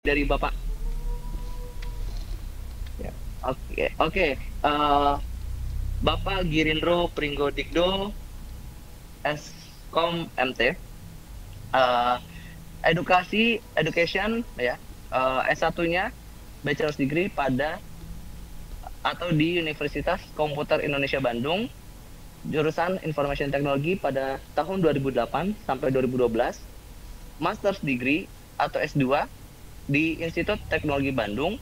dari Bapak. Ya, Oke. Bapak Girindro Pringgodikdo, Eskom MT. Eh, education ya. S1-nya Bachelor's Degree pada atau di Universitas Komputer Indonesia Bandung, jurusan Information Technology pada tahun 2008 sampai 2012, Master's Degree atau S2 di Institut Teknologi Bandung,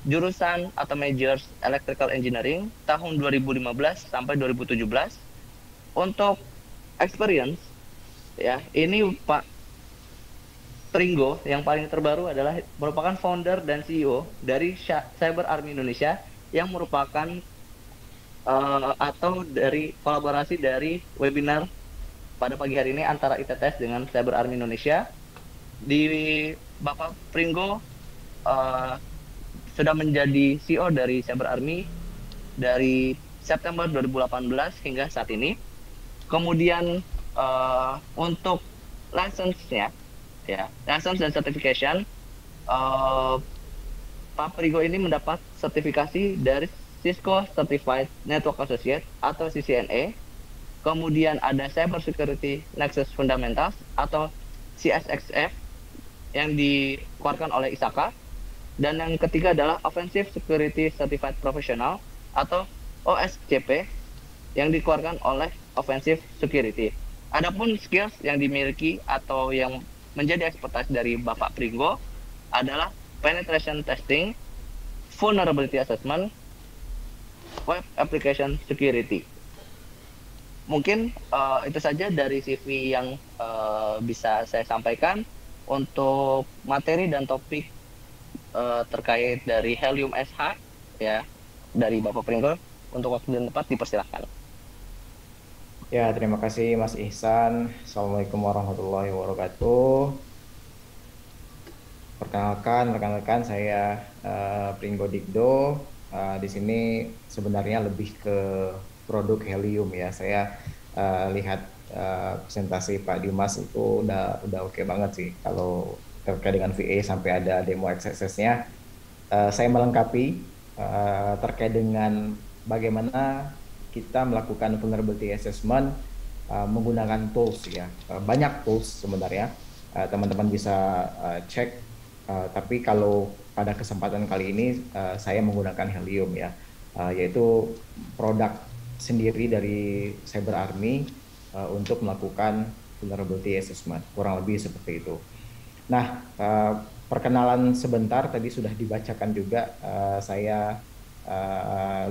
jurusan atau majors Electrical Engineering tahun 2015 sampai 2017. Untuk experience ya, ini Pak Pringgo yang paling terbaru adalah merupakan founder dan CEO dari Cyber Army Indonesia yang merupakan atau dari kolaborasi dari webinar pada pagi hari ini antara ITTS dengan Cyber Army Indonesia. Di Bapak Pringgo uh, sudah menjadi CEO dari Cyber Army dari September 2018 hingga saat ini. Kemudian untuk license-nya, ya, license dan certification, uh, Pak Prigo ini mendapat sertifikasi dari Cisco Certified Network Associate atau CCNA. Kemudian ada Cyber Security Nexus Fundamentals atau CSXF yang dikeluarkan oleh ISAKA. Dan yang ketiga adalah Offensive Security Certified Professional atau OSCP yang dikeluarkan oleh Offensive Security. Adapun skills yang dimiliki atau yang menjadi ekspertise dari Bapak Pringgo adalah penetration testing, vulnerability assessment, web application security. Mungkin itu saja dari CV yang bisa saya sampaikan. Untuk materi dan topik terkait dari Helium SH ya dari Bapak Pringgo, untuk waktu dan tempat dipersilahkan. ya, terima kasih Mas Ihsan. Assalamualaikum warahmatullahi wabarakatuh. Perkenalkan rekan-rekan, saya Pringgo Digdo. Di sini sebenarnya lebih ke produk helium ya. Saya lihat presentasi Pak Dimas itu udah oke banget sih. Kalau terkait dengan VA sampai ada demo XSS-nya, saya melengkapi terkait dengan bagaimana kita melakukan vulnerability assessment menggunakan tools ya. Banyak tools sebenarnya. Teman-teman bisa cek. Tapi kalau pada kesempatan kali ini saya menggunakan Helium ya, yaitu produk sendiri dari Cyber Army untuk melakukan vulnerability assessment. Kurang lebih seperti itu. Nah, perkenalan sebentar tadi sudah dibacakan juga. Saya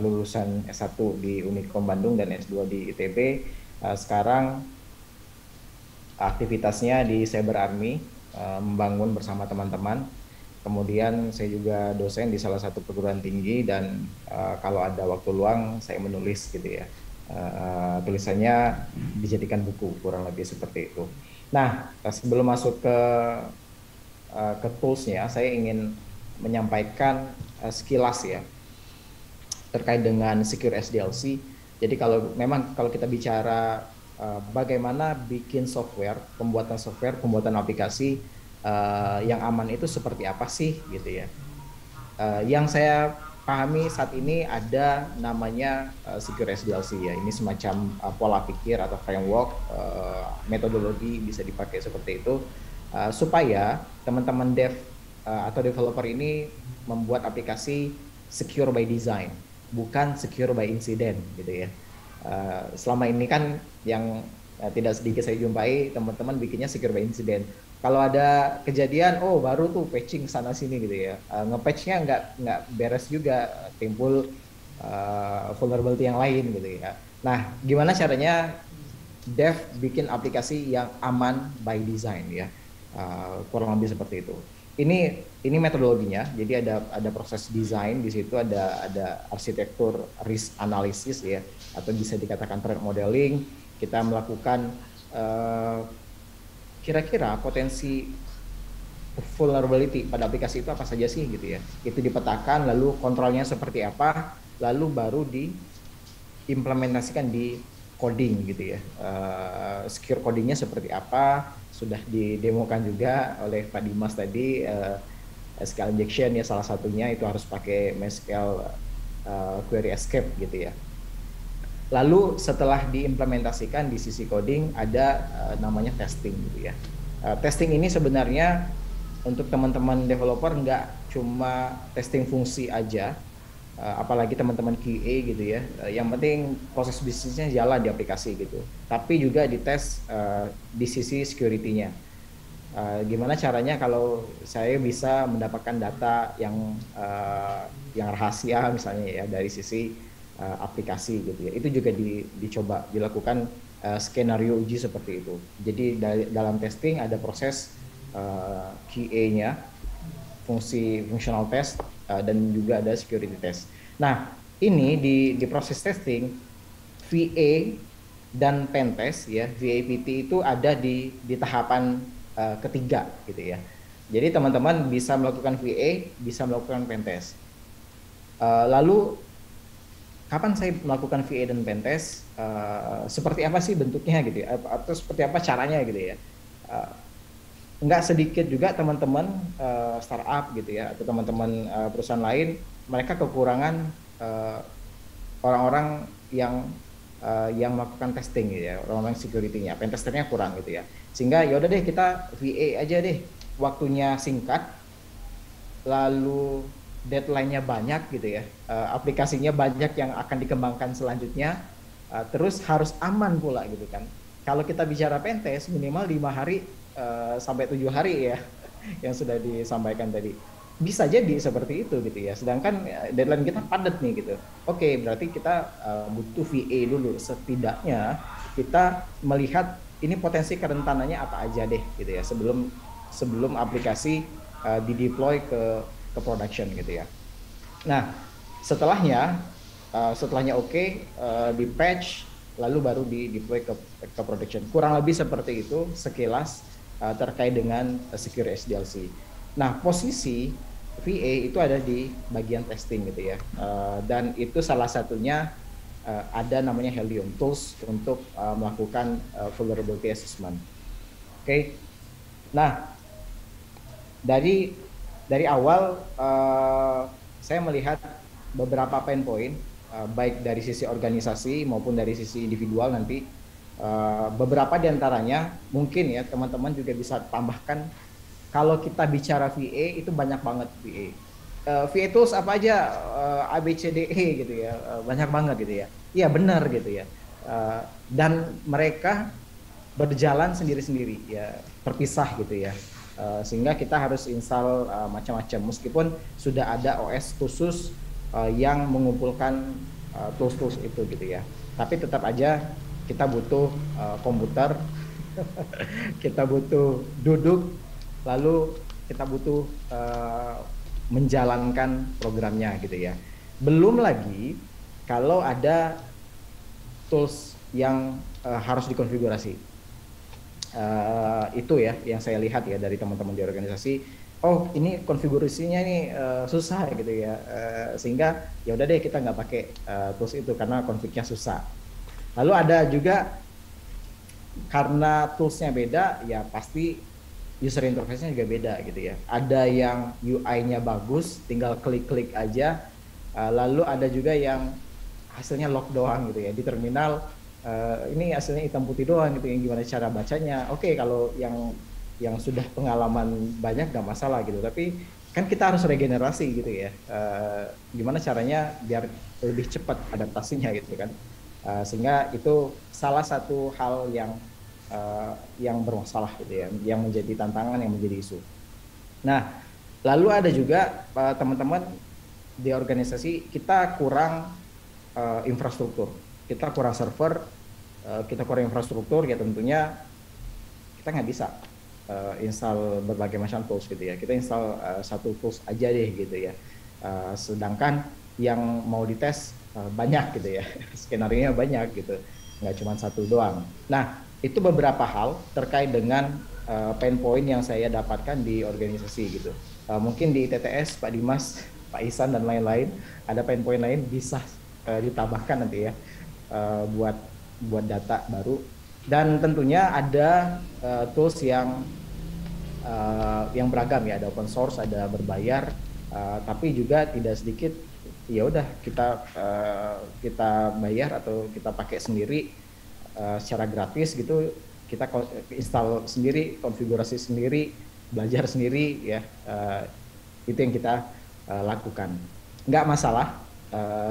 lulusan S1 di Unikom Bandung dan S2 di ITB. Sekarang aktivitasnya di Cyber Army, membangun bersama teman-teman. Kemudian saya juga dosen di salah satu perguruan tinggi dan kalau ada waktu luang saya menulis gitu ya. Tulisannya dijadikan buku, kurang lebih seperti itu. Nah, sebelum masuk ke toolsnya, saya ingin menyampaikan sekilas ya terkait dengan secure SDLC. Jadi kalau kita bicara bagaimana bikin software, pembuatan aplikasi yang aman itu seperti apa sih gitu ya. Yang saya pahami saat ini ada namanya secure SDLC ya. Ini semacam pola pikir atau framework, metodologi bisa dipakai seperti itu supaya teman-teman dev atau developer ini membuat aplikasi secure by design, bukan secure by incident gitu ya. Selama ini kan yang tidak sedikit saya jumpai teman-teman bikinnya secure by incident. Kalau ada kejadian, oh baru tuh patching sana sini gitu ya. Nge-patchnya nggak beres juga, timbul vulnerability yang lain gitu ya. Nah, gimana caranya dev bikin aplikasi yang aman by design ya? Kurang lebih seperti itu. Ini metodologinya. Jadi ada proses desain di situ, ada arsitektur risk analysis ya, atau bisa dikatakan threat modeling. Kita melakukan kira-kira potensi vulnerability pada aplikasi itu apa saja sih gitu ya. Itu dipetakan, lalu kontrolnya seperti apa, lalu baru diimplementasikan di coding gitu ya. Secure codingnya seperti apa, sudah didemokan juga oleh Pak Dimas tadi. SQL injection ya salah satunya itu harus pakai MySQL query escape gitu ya. Lalu setelah diimplementasikan di sisi coding ada namanya testing gitu ya. Testing ini sebenarnya untuk teman-teman developer nggak cuma testing fungsi aja, apalagi teman-teman QA gitu ya. Yang penting proses bisnisnya jalan di aplikasi gitu. Tapi juga dites di sisi security-nya. Gimana caranya kalau saya bisa mendapatkan data yang rahasia misalnya ya dari sisi aplikasi gitu ya. Itu juga dicoba dilakukan skenario uji seperti itu. Jadi dalam testing ada proses QA-nya, fungsi functional test dan juga ada security test. Nah, ini di proses testing VA dan pentest ya, VAPT itu ada di tahapan ketiga gitu ya. Jadi teman-teman bisa melakukan VA, bisa melakukan pentest. Lalu kapan saya melakukan VA dan pentest? Seperti apa sih bentuknya gitu ya? Atau seperti apa caranya gitu ya? Nggak sedikit juga teman-teman startup gitu ya, atau teman-teman perusahaan lain, mereka kekurangan orang-orang yang melakukan testing gitu ya, orang-orang security-nya, pentesternya kurang gitu ya. Sehingga ya udah deh kita VA aja deh, waktunya singkat, lalu deadline-nya banyak gitu ya, aplikasinya banyak yang akan dikembangkan selanjutnya, terus harus aman pula gitu kan. Kalau kita bicara pentest minimal 5 hari sampai 7 hari ya yang sudah disampaikan tadi. Bisa jadi seperti itu gitu ya. Sedangkan deadline kita padat nih gitu. Oke, berarti kita butuh VA dulu. Setidaknya kita melihat ini potensi kerentanannya apa aja deh gitu ya sebelum aplikasi dideploy ke production gitu ya. Nah, setelahnya oke, di patch lalu baru di deploy ke production. Kurang lebih seperti itu sekilas terkait dengan secure SDLC. Nah, posisi VA itu ada di bagian testing gitu ya, dan itu salah satunya ada namanya Helium tools untuk melakukan vulnerability assessment. Oke. Nah, dari awal saya melihat beberapa pain point, baik dari sisi organisasi maupun dari sisi individual nanti. Beberapa diantaranya mungkin ya teman-teman juga bisa tambahkan, kalau kita bicara VA itu banyak banget VA. VA tools apa aja, ABCDE gitu ya, banyak banget gitu ya. Iya benar gitu ya. Dan mereka berjalan sendiri-sendiri ya, terpisah gitu ya. Sehingga kita harus install macam-macam meskipun sudah ada OS khusus yang mengumpulkan tools-tools itu gitu ya. Tapi tetap aja kita butuh komputer, kita butuh duduk, lalu kita butuh menjalankan programnya gitu ya. Belum lagi kalau ada tools yang harus dikonfigurasi. Itu ya yang saya lihat ya dari teman-teman di organisasi. Oh ini konfigurasinya nih susah gitu ya, sehingga ya udah deh kita nggak pakai tools itu karena config-nya susah. Lalu ada juga karena toolsnya beda, ya pasti user interface-nya juga beda gitu ya. Ada yang UI-nya bagus, tinggal klik-klik aja. Lalu ada juga yang hasilnya log doang gitu ya. Di terminal ini hasilnya hitam putih doang gitu, yang gimana cara bacanya. Oke, kalau yang sudah pengalaman banyak nggak masalah gitu. Tapi kan kita harus regenerasi gitu ya. Gimana caranya biar lebih cepat adaptasinya gitu kan. Sehingga itu salah satu hal yang bermasalah gitu ya, yang menjadi tantangan, yang menjadi isu. Nah, lalu ada juga teman-teman di organisasi kita kurang infrastruktur, kita kurang server, kita kurang infrastruktur ya, tentunya kita nggak bisa install berbagai macam tools gitu ya. Kita install satu tools aja deh gitu ya. Sedangkan yang mau dites banyak gitu ya, skenario-nya banyak gitu, nggak cuma satu doang. Nah, itu beberapa hal terkait dengan pain point yang saya dapatkan di organisasi gitu. Mungkin di TTS, Pak Dimas, Pak Ihsan dan lain-lain, ada pain point lain bisa ditambahkan nanti ya, buat data baru. Dan tentunya ada tools yang yang beragam ya, ada open source, ada berbayar, tapi juga tidak sedikit ya udah kita bayar atau kita pakai sendiri secara gratis gitu, kita install sendiri, konfigurasi sendiri, belajar sendiri ya, itu yang kita lakukan. Nggak masalah,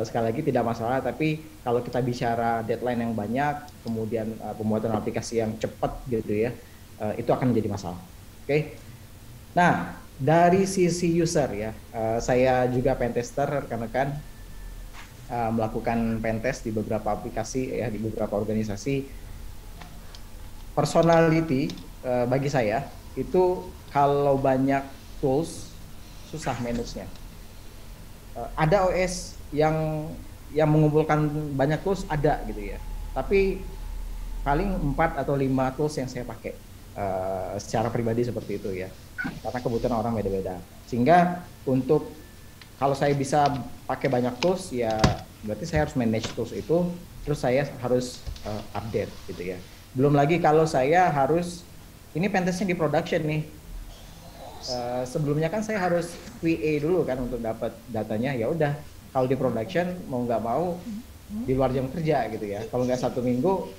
sekali lagi tidak masalah, tapi kalau kita bicara deadline yang banyak, kemudian pembuatan aplikasi yang cepat gitu ya, itu akan menjadi masalah. Oke. Nah, dari sisi user ya, saya juga pentester, rekan-rekan, melakukan pentest di beberapa aplikasi ya, di beberapa organisasi. Personality bagi saya itu kalau banyak tools susah manage-nya. Ada OS yang mengumpulkan banyak tools, ada gitu ya. Tapi paling 4 atau 5 tools yang saya pakai secara pribadi seperti itu ya. Karena kebutuhan orang beda-beda. Sehingga untuk kalau saya bisa pakai banyak tools ya berarti saya harus manage tools itu, terus saya harus update gitu ya. Belum lagi kalau saya harus ini pentestnya di production nih. Sebelumnya kan saya harus VA dulu kan untuk dapat datanya. Ya udah, kalau di production mau nggak mau di luar jam kerja gitu ya. Kalau nggak 1 minggu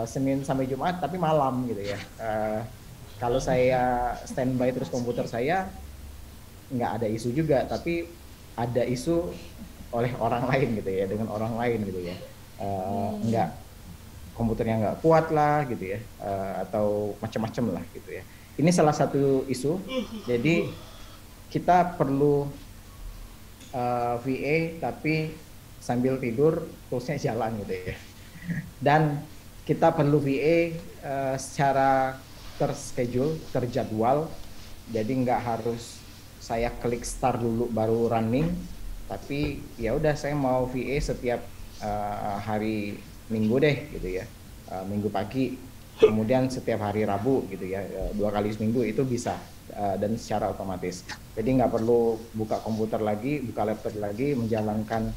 Senin sampai Jumat tapi malam gitu ya. Kalau saya standby terus komputer saya nggak ada isu juga, tapi ada isu oleh orang lain gitu ya, dengan orang lain gitu ya. Nggak, komputernya nggak kuat lah gitu ya, atau macam-macam lah gitu ya. Ini salah satu isu. Jadi kita perlu VA tapi sambil tidur toolsnya jalan gitu ya. Dan kita perlu VA secara terschedule, terjadwal. Jadi nggak harus saya klik start dulu baru running, tapi ya udah saya mau VA setiap hari Minggu deh gitu ya, Minggu pagi, kemudian setiap hari Rabu gitu ya, 2 kali seminggu itu bisa, dan secara otomatis. Jadi nggak perlu buka komputer lagi, buka laptop lagi, menjalankan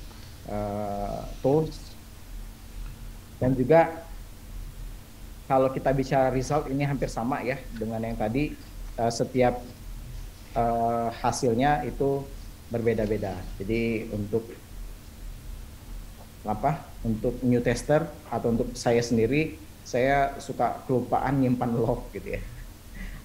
tools. Dan juga kalau kita bicara result ini hampir sama ya dengan yang tadi, setiap hasilnya itu berbeda-beda. Jadi untuk new tester atau untuk saya sendiri, saya suka kelupaan nyimpan log gitu ya.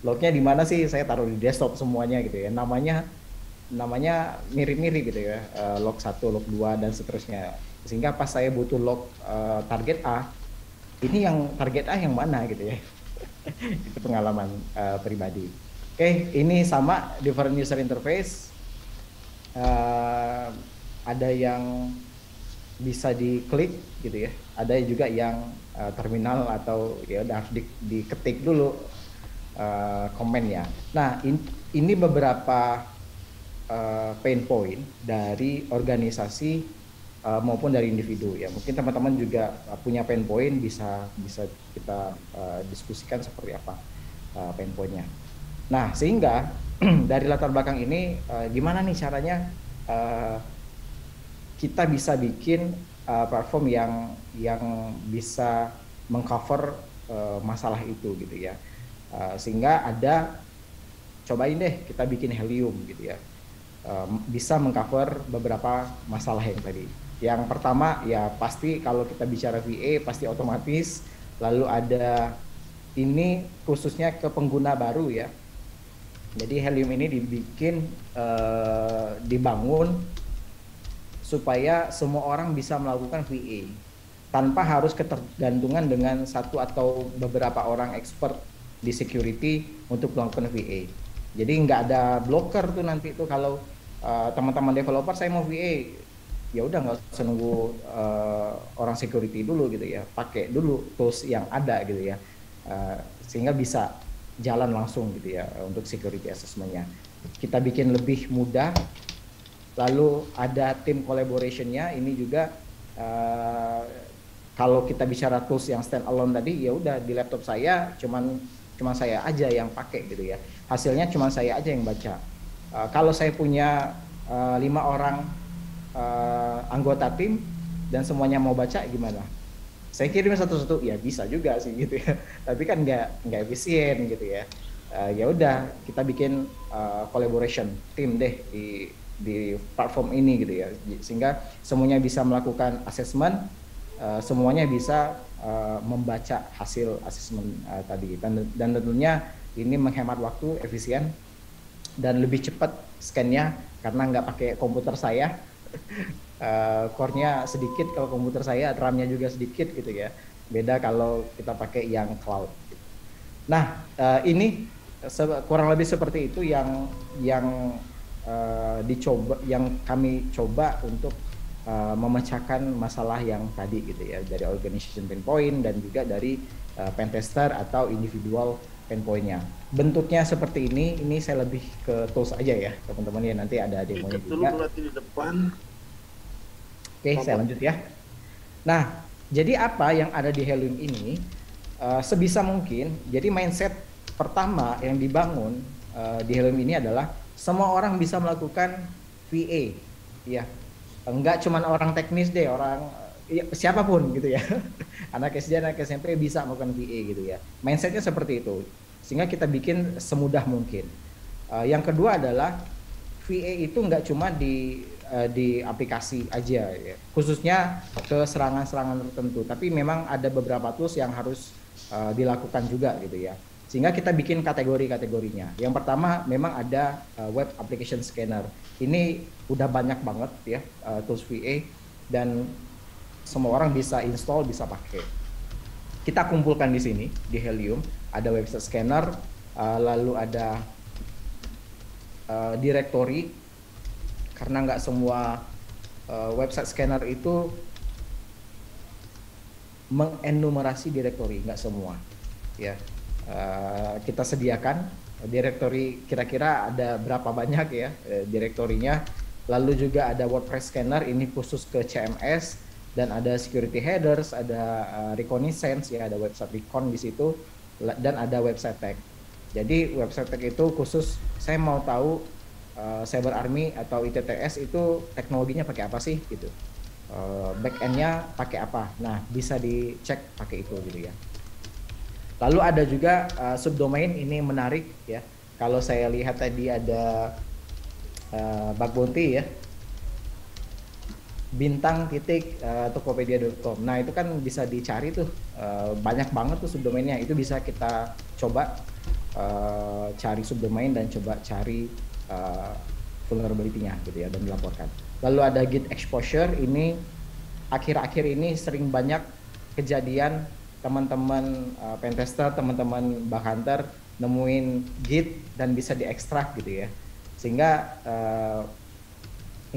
Lognya di mana sih? Saya taruh di desktop semuanya gitu ya. Namanya mirip-mirip gitu ya. Log 1, log 2 dan seterusnya. Sehingga pas saya butuh log target A, ini yang target A yang mana gitu ya. Itu pengalaman pribadi. Oke, ini sama different user interface. Ada yang bisa diklik gitu ya, ada juga yang terminal atau ya udah harus diketik dulu komennya. Nah, ini beberapa pain point dari organisasi maupun dari individu ya. Mungkin teman-teman juga punya pain point, bisa kita diskusikan seperti apa pain pointnya. Nah, sehingga dari latar belakang ini gimana nih caranya kita bisa bikin platform yang bisa mengcover masalah itu gitu ya. Sehingga cobain deh kita bikin Helium gitu ya. Bisa mengcover beberapa masalah yang tadi. Yang pertama ya pasti kalau kita bicara VA pasti otomatis, lalu ada ini khususnya ke pengguna baru ya. Jadi Helium ini dibangun supaya semua orang bisa melakukan VA tanpa harus ketergantungan dengan satu atau beberapa orang expert di security untuk melakukan VA. Jadi nggak ada blocker tuh nanti tuh kalau teman-teman developer saya mau VA, ya udah nggak usah nunggu orang security dulu gitu ya, pakai dulu tools yang ada gitu ya, sehingga bisa jalan langsung gitu ya untuk security assessment-nya. Kita bikin lebih mudah. Lalu ada tim collaboration-nya, ini juga kalau kita bicara tools yang stand alone tadi, ya udah di laptop saya cuma saya aja yang pakai gitu ya. Hasilnya cuma saya aja yang baca. Kalau saya punya 5 orang anggota tim dan semuanya mau baca gimana? Saya kirim satu-satu, ya bisa juga sih gitu ya. Tapi kan nggak efisien gitu ya. ya udah kita bikin collaboration tim deh di platform ini gitu ya, sehingga semuanya bisa melakukan assessment, semuanya bisa membaca hasil asesmen tadi, dan tentunya ini menghemat waktu, efisien, dan lebih cepat scan-nya karena nggak pakai komputer saya. Core-nya sedikit kalau komputer saya, RAM-nya juga sedikit gitu ya. Beda kalau kita pakai yang cloud. Nah, ini kurang lebih seperti itu yang dicoba, yang kami coba untuk memecahkan masalah yang tadi gitu ya, dari organization pain point dan juga dari pentester atau individual pain point-nya. Bentuknya seperti ini saya lebih ke tools aja ya teman-teman ya, nanti ada demonya juga. Berarti di depan. Oke, saya lanjut ya. Nah, jadi apa yang ada di Helium ini, sebisa mungkin, jadi mindset pertama yang dibangun di Helium ini adalah semua orang bisa melakukan VA, ya. Enggak cuma orang teknis deh, orang ya, siapapun gitu ya. Anak SD, anak SMP bisa melakukan VA gitu ya. Mindsetnya seperti itu, sehingga kita bikin semudah mungkin. Yang kedua adalah VA itu nggak cuma di aplikasi aja ya, khususnya ke serangan-serangan tertentu, tapi memang ada beberapa tools yang harus dilakukan juga gitu ya, sehingga kita bikin kategori-kategorinya. Yang pertama memang ada web application scanner, ini udah banyak banget ya tools VA, dan semua orang bisa install, bisa pakai. Kita kumpulkan di sini di Helium, ada website scanner, lalu ada directory, karena nggak semua website scanner itu mengenumerasi directory, nggak semua ya. Kita sediakan directory, kira-kira ada berapa banyak ya direktorinya. Lalu juga ada WordPress scanner, ini khusus ke CMS, dan ada security headers, ada reconnaissance ya, ada website recon di situ, dan ada website tag. Jadi website tag itu khusus saya mau tahu Cyber Army atau ITTS itu teknologinya pakai apa sih gitu, backendnya pakai apa, nah bisa dicek pakai itu gitu ya. Lalu ada juga subdomain, ini menarik ya, kalau saya lihat tadi ada bug bounty ya, bintang titik tokopedia.com, nah itu kan bisa dicari tuh, banyak banget tuh subdomainnya, itu bisa kita coba cari subdomain dan coba cari vulnerability-nya gitu ya, dan dilaporkan. Lalu ada Git exposure, ini akhir-akhir ini sering banyak kejadian teman-teman pentester, teman-teman bug hunter nemuin Git dan bisa diekstrak gitu ya, sehingga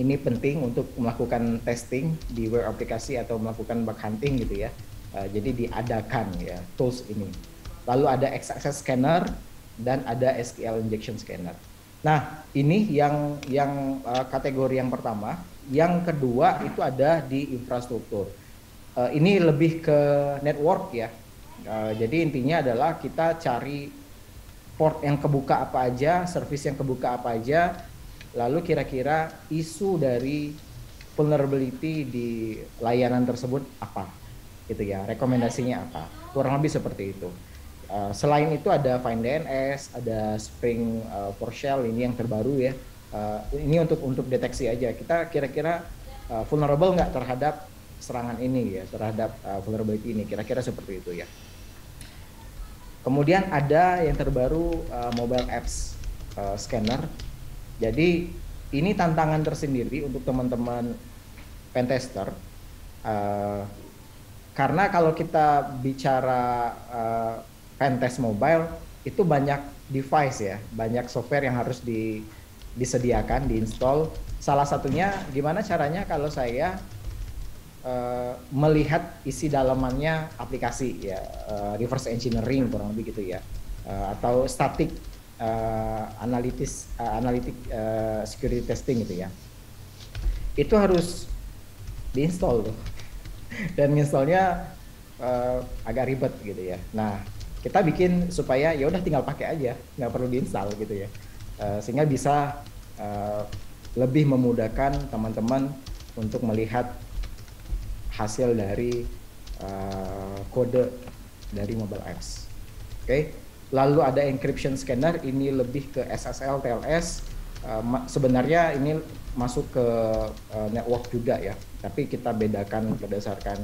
ini penting untuk melakukan testing di web aplikasi atau melakukan bug hunting gitu ya. Jadi diadakan ya tools ini. Lalu ada X-Access Scanner dan ada SQL Injection Scanner. Nah, ini yang kategori yang pertama. Yang kedua itu ada di infrastruktur. Ini lebih ke network ya. Jadi intinya adalah kita cari port yang kebuka apa aja, service yang kebuka apa aja, lalu kira-kira isu dari vulnerability di layanan tersebut apa, gitu ya, rekomendasinya apa, kurang lebih seperti itu. Selain itu ada Find DNS, ada Spring PowerShell, ini yang terbaru ya. Ini untuk deteksi aja, kita kira-kira vulnerable nggak terhadap serangan ini ya, terhadap vulnerability ini, kira-kira seperti itu ya. Kemudian ada yang terbaru mobile apps scanner. Jadi ini tantangan tersendiri untuk teman-teman pentester, karena kalau kita bicara pentest mobile itu banyak device ya, banyak software yang harus disediakan, diinstal. Salah satunya gimana caranya kalau saya melihat isi dalamannya aplikasi ya, reverse engineering kurang lebih gitu ya, atau static analytic security testing gitu ya. Itu harus diinstal tuh, dan installnya agak ribet gitu ya. Nah, kita bikin supaya ya udah tinggal pakai aja, nggak perlu diinstal gitu ya, sehingga bisa lebih memudahkan teman-teman untuk melihat hasil dari kode dari mobile apps. Oke. Lalu ada encryption scanner, ini lebih ke SSL, TLS. Sebenarnya ini masuk ke network juga ya, tapi kita bedakan berdasarkan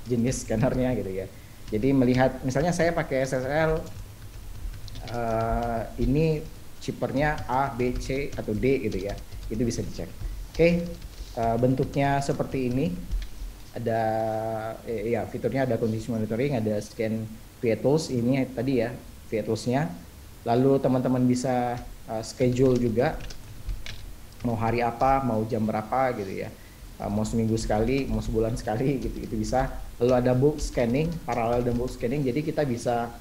jenis scannernya gitu ya. Jadi melihat misalnya saya pakai SSL, ini chippernya A, B, C atau D gitu ya, itu bisa dicek. Oke, bentuknya seperti ini. Ada ya fiturnya ada condition monitoring, ada scan vitals ini tadi ya vitalsnya. Lalu teman-teman bisa schedule juga mau hari apa, mau jam berapa gitu ya. Mau seminggu sekali, mau sebulan sekali gitu, itu bisa. Lalu ada bulk scanning, paralel dan bulk scanning. Jadi kita bisa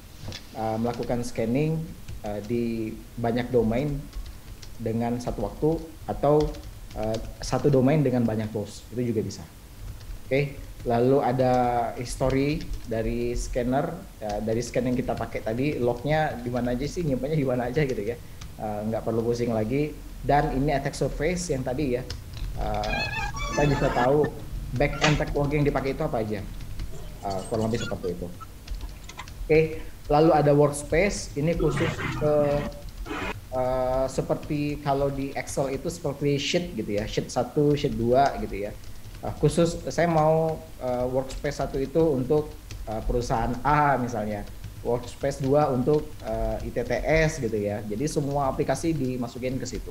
melakukan scanning di banyak domain dengan satu waktu, atau satu domain dengan banyak host, itu juga bisa. Oke, lalu ada history dari scanner, dari scan yang kita pakai tadi, lognya di mana aja sih, nyimpannya di mana aja gitu ya, nggak perlu pusing lagi. Dan ini attack surface yang tadi ya, kita bisa tahu back end teknologi yang dipakai itu apa aja, kurang lebih seperti itu. Oke, lalu ada workspace, ini khusus ke seperti kalau di Excel itu seperti sheet gitu ya, sheet 1, sheet 2 gitu ya. Khusus saya mau workspace 1 itu untuk perusahaan A misalnya, workspace 2 untuk ITTS gitu ya. Jadi semua aplikasi dimasukin ke situ.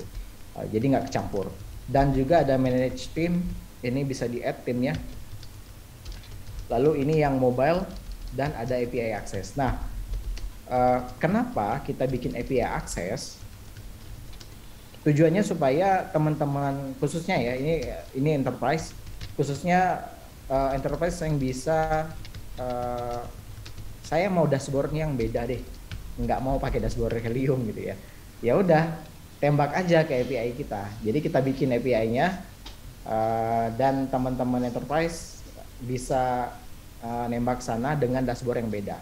Jadi nggak kecampur. Dan juga ada manage team, ini bisa di-add timnya. Lalu ini yang mobile dan ada API access. Nah, kenapa kita bikin API access? Tujuannya supaya teman-teman khususnya ya, ini enterprise, khususnya enterprise yang bisa saya mau dashboard yang beda deh, nggak mau pakai dashboard Helium gitu ya. Ya udah, tembak aja ke API kita. Jadi kita bikin API-nya dan teman-teman enterprise bisa nembak sana dengan dashboard yang beda.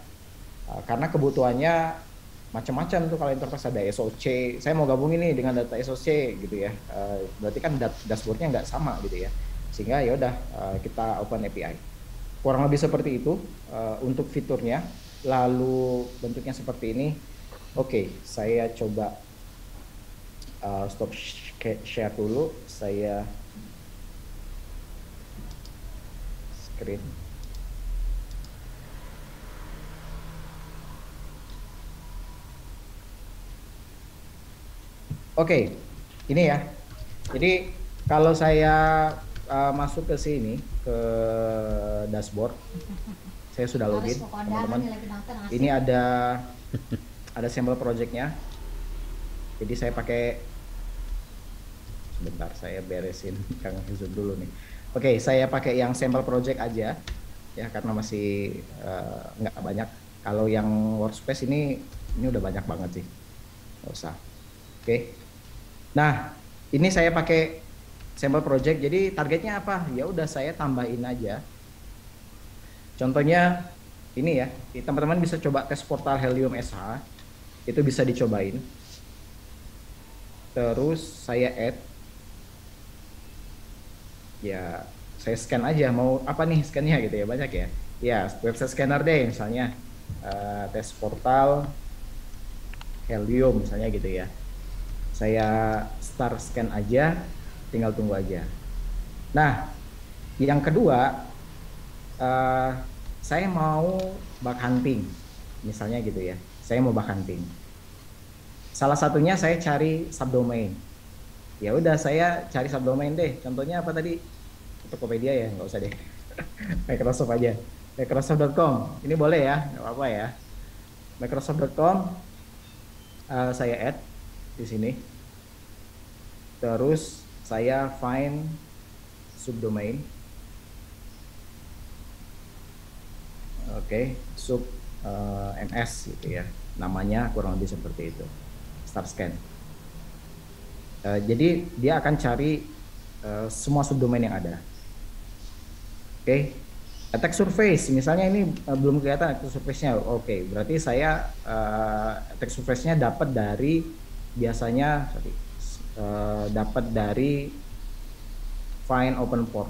Karena kebutuhannya macam-macam tuh, kalau enterprise ada SOC, saya mau gabung ini dengan data SOC gitu ya, berarti kan dashboardnya nggak sama gitu ya, sehingga ya udah kita open API. Kurang lebih seperti itu untuk fiturnya. Lalu bentuknya seperti ini. Oke, saya coba stop share dulu, saya screen. Oke, ini ya. Jadi kalau saya masuk ke sini ke dashboard, saya sudah login, teman-teman. Ini ada sampel projectnya. Jadi saya pakai, sebentar saya beresin Kang Zoom dulu nih. Oke, saya pakai yang sampel project aja ya, karena masih nggak banyak. Kalau yang workspace ini udah banyak banget sih, nggak usah. Oke. Nah, ini saya pakai sampel project. Jadi targetnya apa? Ya udah saya tambahin aja. Contohnya ini ya, teman-teman bisa coba tes portal Helium SH, itu bisa dicobain. Terus saya add, ya saya scan aja, mau apa nih scannya gitu ya, banyak ya. Ya website scanner deh misalnya, tes portal Helium misalnya gitu ya. Saya start scan aja, tinggal tunggu aja. Nah, yang kedua, saya mau bug hunting, misalnya gitu ya. Saya mau bug hunting. Salah satunya saya cari subdomain. Ya udah saya cari subdomain deh. Contohnya apa tadi? Tokopedia ya, nggak usah deh. Microsoft aja. Microsoft.com. Ini boleh ya, nggak apa-apa ya. Microsoft.com, saya add di sini. Terus saya find subdomain. Oke, sub ms gitu ya. Namanya kurang lebih seperti itu. Start scan. Jadi dia akan cari semua subdomain yang ada. Oke. Attack surface, misalnya ini belum kelihatan attack surface-nya. Oke, berarti saya attack surface-nya dapat dari biasanya dapat dari find open port.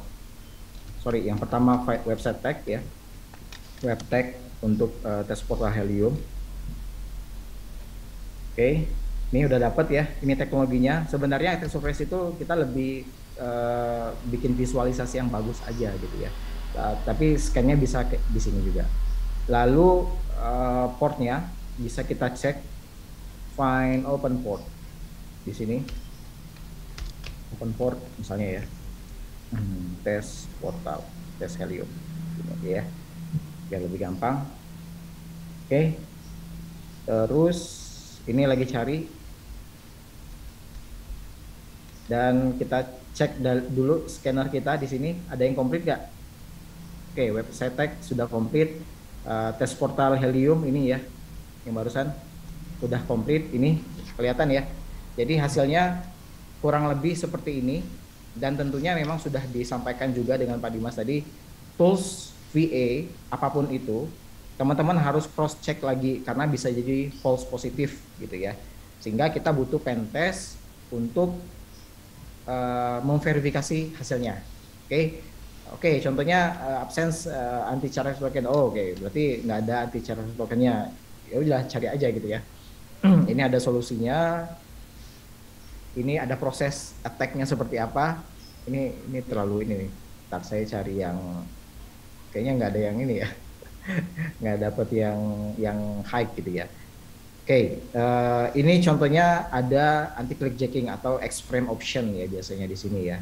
Sorry, yang pertama website tag ya. Web tag untuk tes portal Helium. Oke, ini udah dapat ya. Ini teknologinya. Sebenarnya Attack Surface itu kita lebih bikin visualisasi yang bagus aja gitu ya. Tapi scan-nya bisa di sini juga. Lalu portnya bisa kita cek, find open port di sini. Open port misalnya ya. Tes portal, tes Helium. Ini ya. Biar lebih gampang. Oke. Terus ini lagi cari. Dan kita cek dulu scanner kita di sini ada yang komplit nggak? Oke, website tag sudah komplit. Tes portal Helium ini ya, yang barusan sudah komplit. Ini kelihatan ya. Jadi hasilnya kurang lebih seperti ini. Dan tentunya memang sudah disampaikan juga dengan Pak Dimas tadi, tools VA apapun itu, teman-teman harus cross check lagi karena bisa jadi false positif gitu ya. Sehingga kita butuh pentest untuk memverifikasi hasilnya. Oke, contohnya absence anti charge token. Oke, berarti nggak ada anti charge tokennya. Ya udah cari aja gitu ya. Ini ada solusinya. Ini ada proses attack-nya seperti apa. Ini terlalu ini nih. Ntar saya cari yang kayaknya nggak ada yang ini ya. Nggak dapet yang high gitu ya. Oke, ini contohnya ada anti click jacking atau X-frame option ya biasanya di sini ya,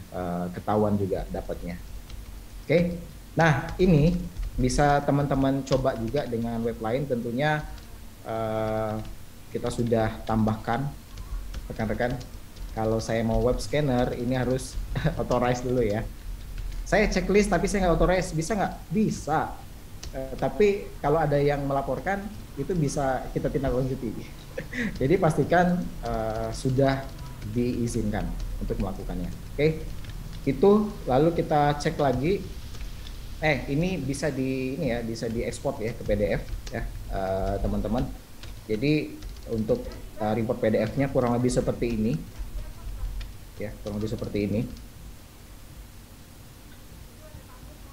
ketahuan juga dapatnya. Oke, nah ini bisa teman-teman coba juga dengan web lain tentunya. Kita sudah tambahkan rekan-rekan. Kalau saya mau web scanner ini harus authorize dulu ya. Saya checklist tapi saya nggak authorize, bisa nggak? Bisa. Tapi kalau ada yang melaporkan itu bisa kita tindak lanjuti. Jadi pastikan sudah diizinkan untuk melakukannya. Oke, itu lalu kita cek lagi. Ini bisa bisa diekspor ya ke PDF ya teman-teman. Jadi untuk report PDF-nya kurang lebih seperti ini, ya kurang lebih seperti ini.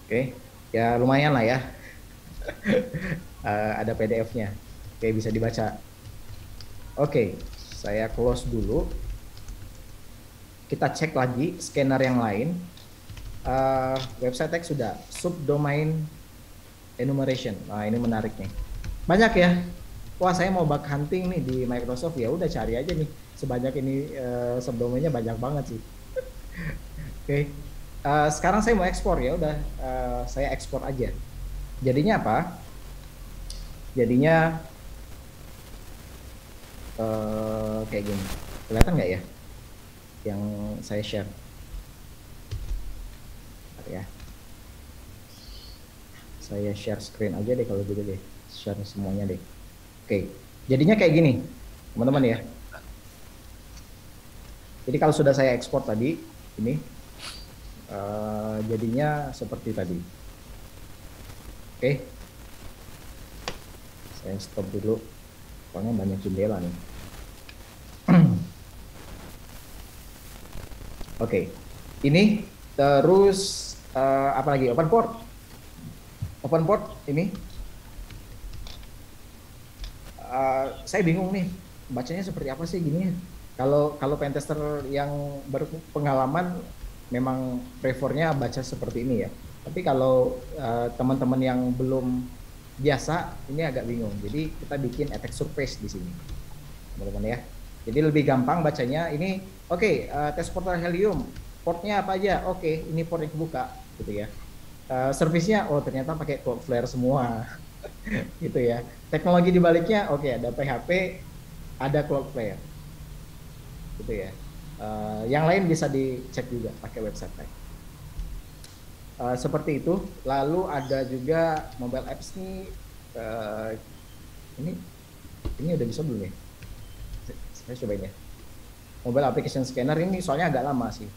Oke, ya lumayan lah ya. Ada PDF-nya. Oke, bisa dibaca. Oke, saya close dulu. Kita cek lagi scanner yang lain. Website tag sudah, subdomain enumeration. Nah, ini menarik nih. Banyak ya. Wah, saya mau bug hunting nih di Microsoft, ya udah cari aja nih. Sebanyak ini subdomainnya banyak banget sih. Oke. Sekarang saya mau ekspor ya udah saya ekspor aja. Jadinya apa? Jadinya kayak gini. Kelihatan nggak ya yang saya share? Ya. Saya share screen aja deh kalau gitu deh. Share semuanya deh. Oke. Jadinya kayak gini, teman-teman ya. Jadi kalau sudah saya ekspor tadi, ini jadinya seperti tadi. Oke. Saya stop dulu. Soalnya banyak jendela nih. Oke. Ini terus apa lagi? Open port. Open port ini. Saya bingung nih. Bacanya seperti apa sih gini? Kalau pentester yang berpengalaman memang prefernya baca seperti ini ya. Tapi kalau teman-teman yang belum biasa, ini agak bingung. Jadi kita bikin attack surface di sini, teman-teman ya. Jadi lebih gampang bacanya. Ini oke, tes portal Helium. Portnya apa aja? Oke, ini port yang kebuka, gitu ya. Service-nya, oh ternyata pakai Cloudflare semua, gitu ya. Teknologi di baliknya, oke, ada PHP, ada Cloudflare, gitu ya. Yang lain bisa dicek juga pakai website. Seperti itu. Lalu ada juga mobile apps nih. Ini udah bisa belum ya? Saya cobain ya. Mobile application scanner ini soalnya agak lama sih.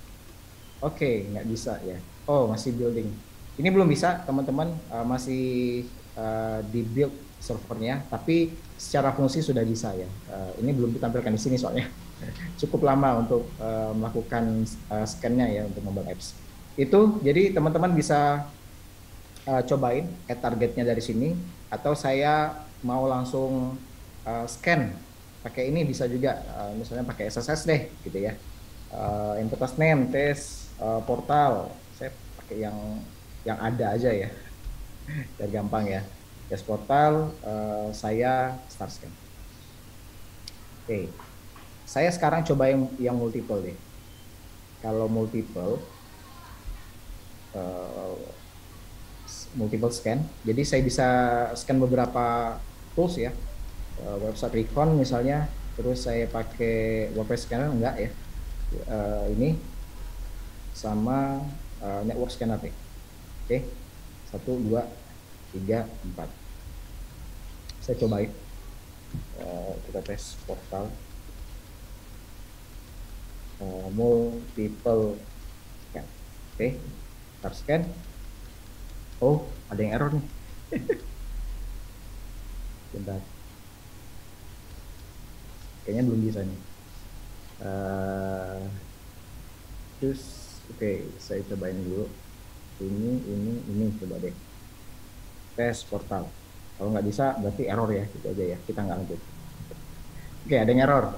Oke, nggak bisa ya. Oh, masih building. Ini belum bisa, teman-teman. Masih di build servernya, tapi secara fungsi sudah bisa ya. Ini belum ditampilkan di sini soalnya. Cukup lama untuk melakukan scan-nya ya untuk mobile apps. Itu jadi teman-teman bisa cobain add targetnya dari sini, atau saya mau langsung scan pakai ini bisa juga, misalnya pakai SSS deh gitu ya. Input task name, tes portal, saya pakai yang ada aja ya, biar gampang ya. Tes portal, saya start scan. Oke, saya sekarang coba yang multiple deh. Kalau multiple scan, jadi saya bisa scan beberapa tools ya, website recon misalnya, terus saya pakai WordPress scanner enggak ya, ini sama network scanner nih. Oke, 1, 2, 3, 4. Saya cobain, kita tes portal multiple scan. Oke, start scan. Oh, ada yang error nih. Bentar. Kayaknya belum bisa nih. Terus, oke, saya cobain dulu. Ini coba deh. Tes portal. Kalau nggak bisa, berarti error ya. Gitu aja ya. Kita nggak lanjut. Oke, ada yang error.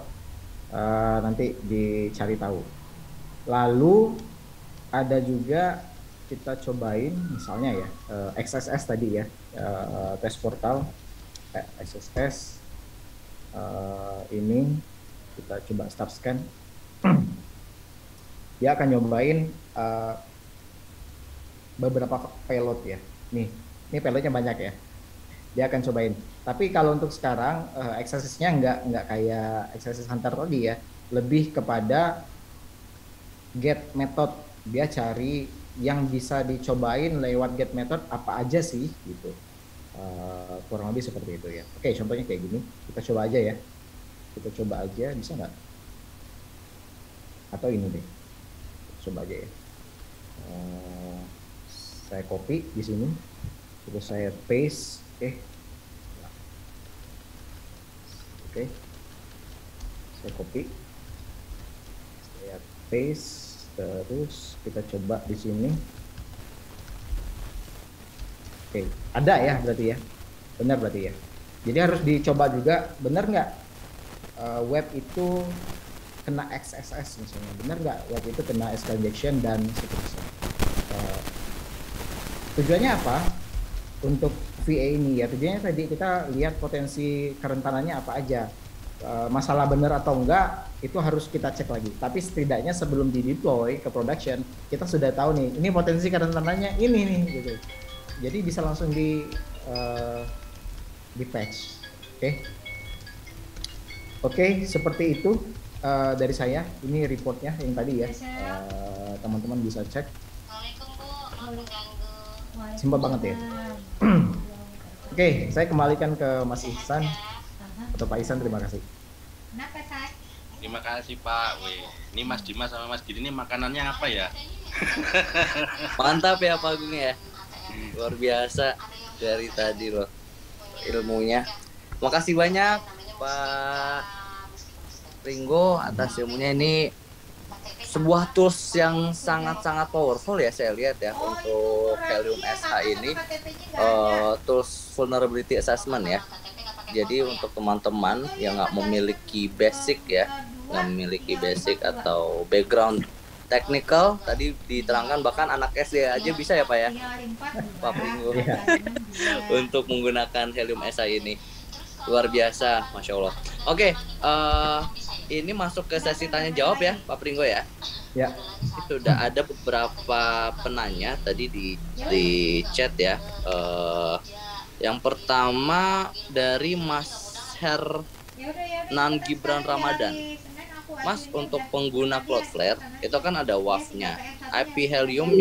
Nanti dicari tahu. Lalu ada juga kita cobain misalnya ya XSS tadi ya, tes portal XSS, ini kita coba start scan. Dia akan nyobain beberapa payload ya. Ini payloadnya banyak ya. Dia akan cobain. Tapi kalau untuk sekarang XSS-nya nggak kayak XSS Hunter tadi ya, lebih kepada get method. Dia cari yang bisa dicobain lewat get method apa aja sih gitu. Kurang lebih seperti itu ya. Oke, contohnya kayak gini. Kita coba aja ya. Kita coba aja, bisa nggak? Atau ini deh. Coba aja ya. Saya copy di sini. Terus saya paste. Oke. Saya copy. Saya paste. Terus kita coba di sini. Oke, ada ya berarti ya, benar berarti ya. Jadi harus dicoba juga, benar nggak web itu kena XSS misalnya, benar nggak web itu kena SQL injection dan seterusnya. Tujuannya apa? Untuk VA ini ya, tujuannya tadi kita lihat potensi kerentanannya apa aja. Masalah benar atau enggak itu harus kita cek lagi. Tapi setidaknya sebelum di deploy ke production kita sudah tahu nih, ini potensi kerentanannya ini nih gitu. Jadi bisa langsung di patch. Oke, seperti itu dari saya. Ini reportnya yang tadi ya. Teman-teman bisa cek. Simpel banget ya. Oke, saya kembalikan ke Mas Ihsan atau Pak Ihsan, terima kasih. Terima kasih Pak. Ini Mas Dimas sama Mas Giri ini makanannya apa ya? Mantap ya Pak Agung ya. Luar biasa dari tadi loh ilmunya. Makasih banyak Pak Pringgo atas ilmunya. Ini sebuah tools yang sangat-sangat powerful ya saya lihat ya untuk Helium SH ini, tools vulnerability assessment ya. Jadi untuk teman-teman yang nggak memiliki basic ya, nggak memiliki basic atau background technical, tadi diterangkan bahkan anak SD aja bisa ya Pak ya, Pak Pringgo, untuk menggunakan Helium SH ini. Luar biasa, Masya Allah. Oke, ini masuk ke sesi tanya jawab ya Pak Pringgo ya. Ya. Sudah ada beberapa penanya tadi di chat ya. Yang pertama dari Mas Hernan Gibran Ramadan. Mas, untuk pengguna Cloudflare itu kan ada WAF-nya, IP Helium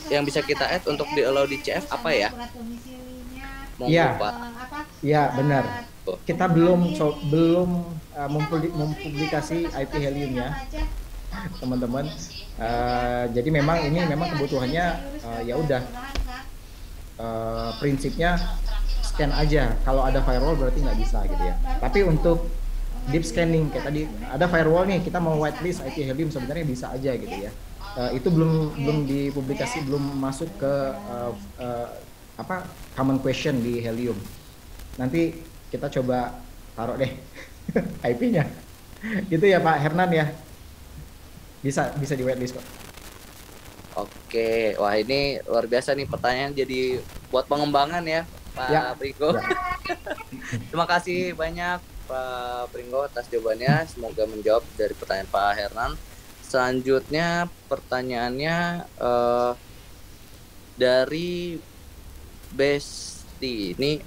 yang bisa kita add untuk di allow di CF apa ya? Iya, ya benar. Kita belum mempublikasi IP Helium-nya, teman-teman. Jadi memang ini memang kebutuhannya ya udah prinsipnya scan aja. Kalau ada firewall berarti nggak bisa gitu ya. Tapi untuk deep scanning kayak tadi ada firewall nih, kita mau whitelist IP Helium sebenarnya bisa aja gitu ya. Itu belum dipublikasi, belum masuk ke common question di Helium. Nanti kita coba taruh deh IP-nya. Gitu ya Pak Hernan ya. Bisa di whitelist kok. Oke, wah ini luar biasa nih pertanyaan jadi buat pengembangan ya Pak Pringgo. Ya. Terima kasih banyak Pak Pringgo atas jawabannya. Semoga menjawab dari pertanyaan Pak Hernan. Selanjutnya pertanyaannya dari Besti. Ini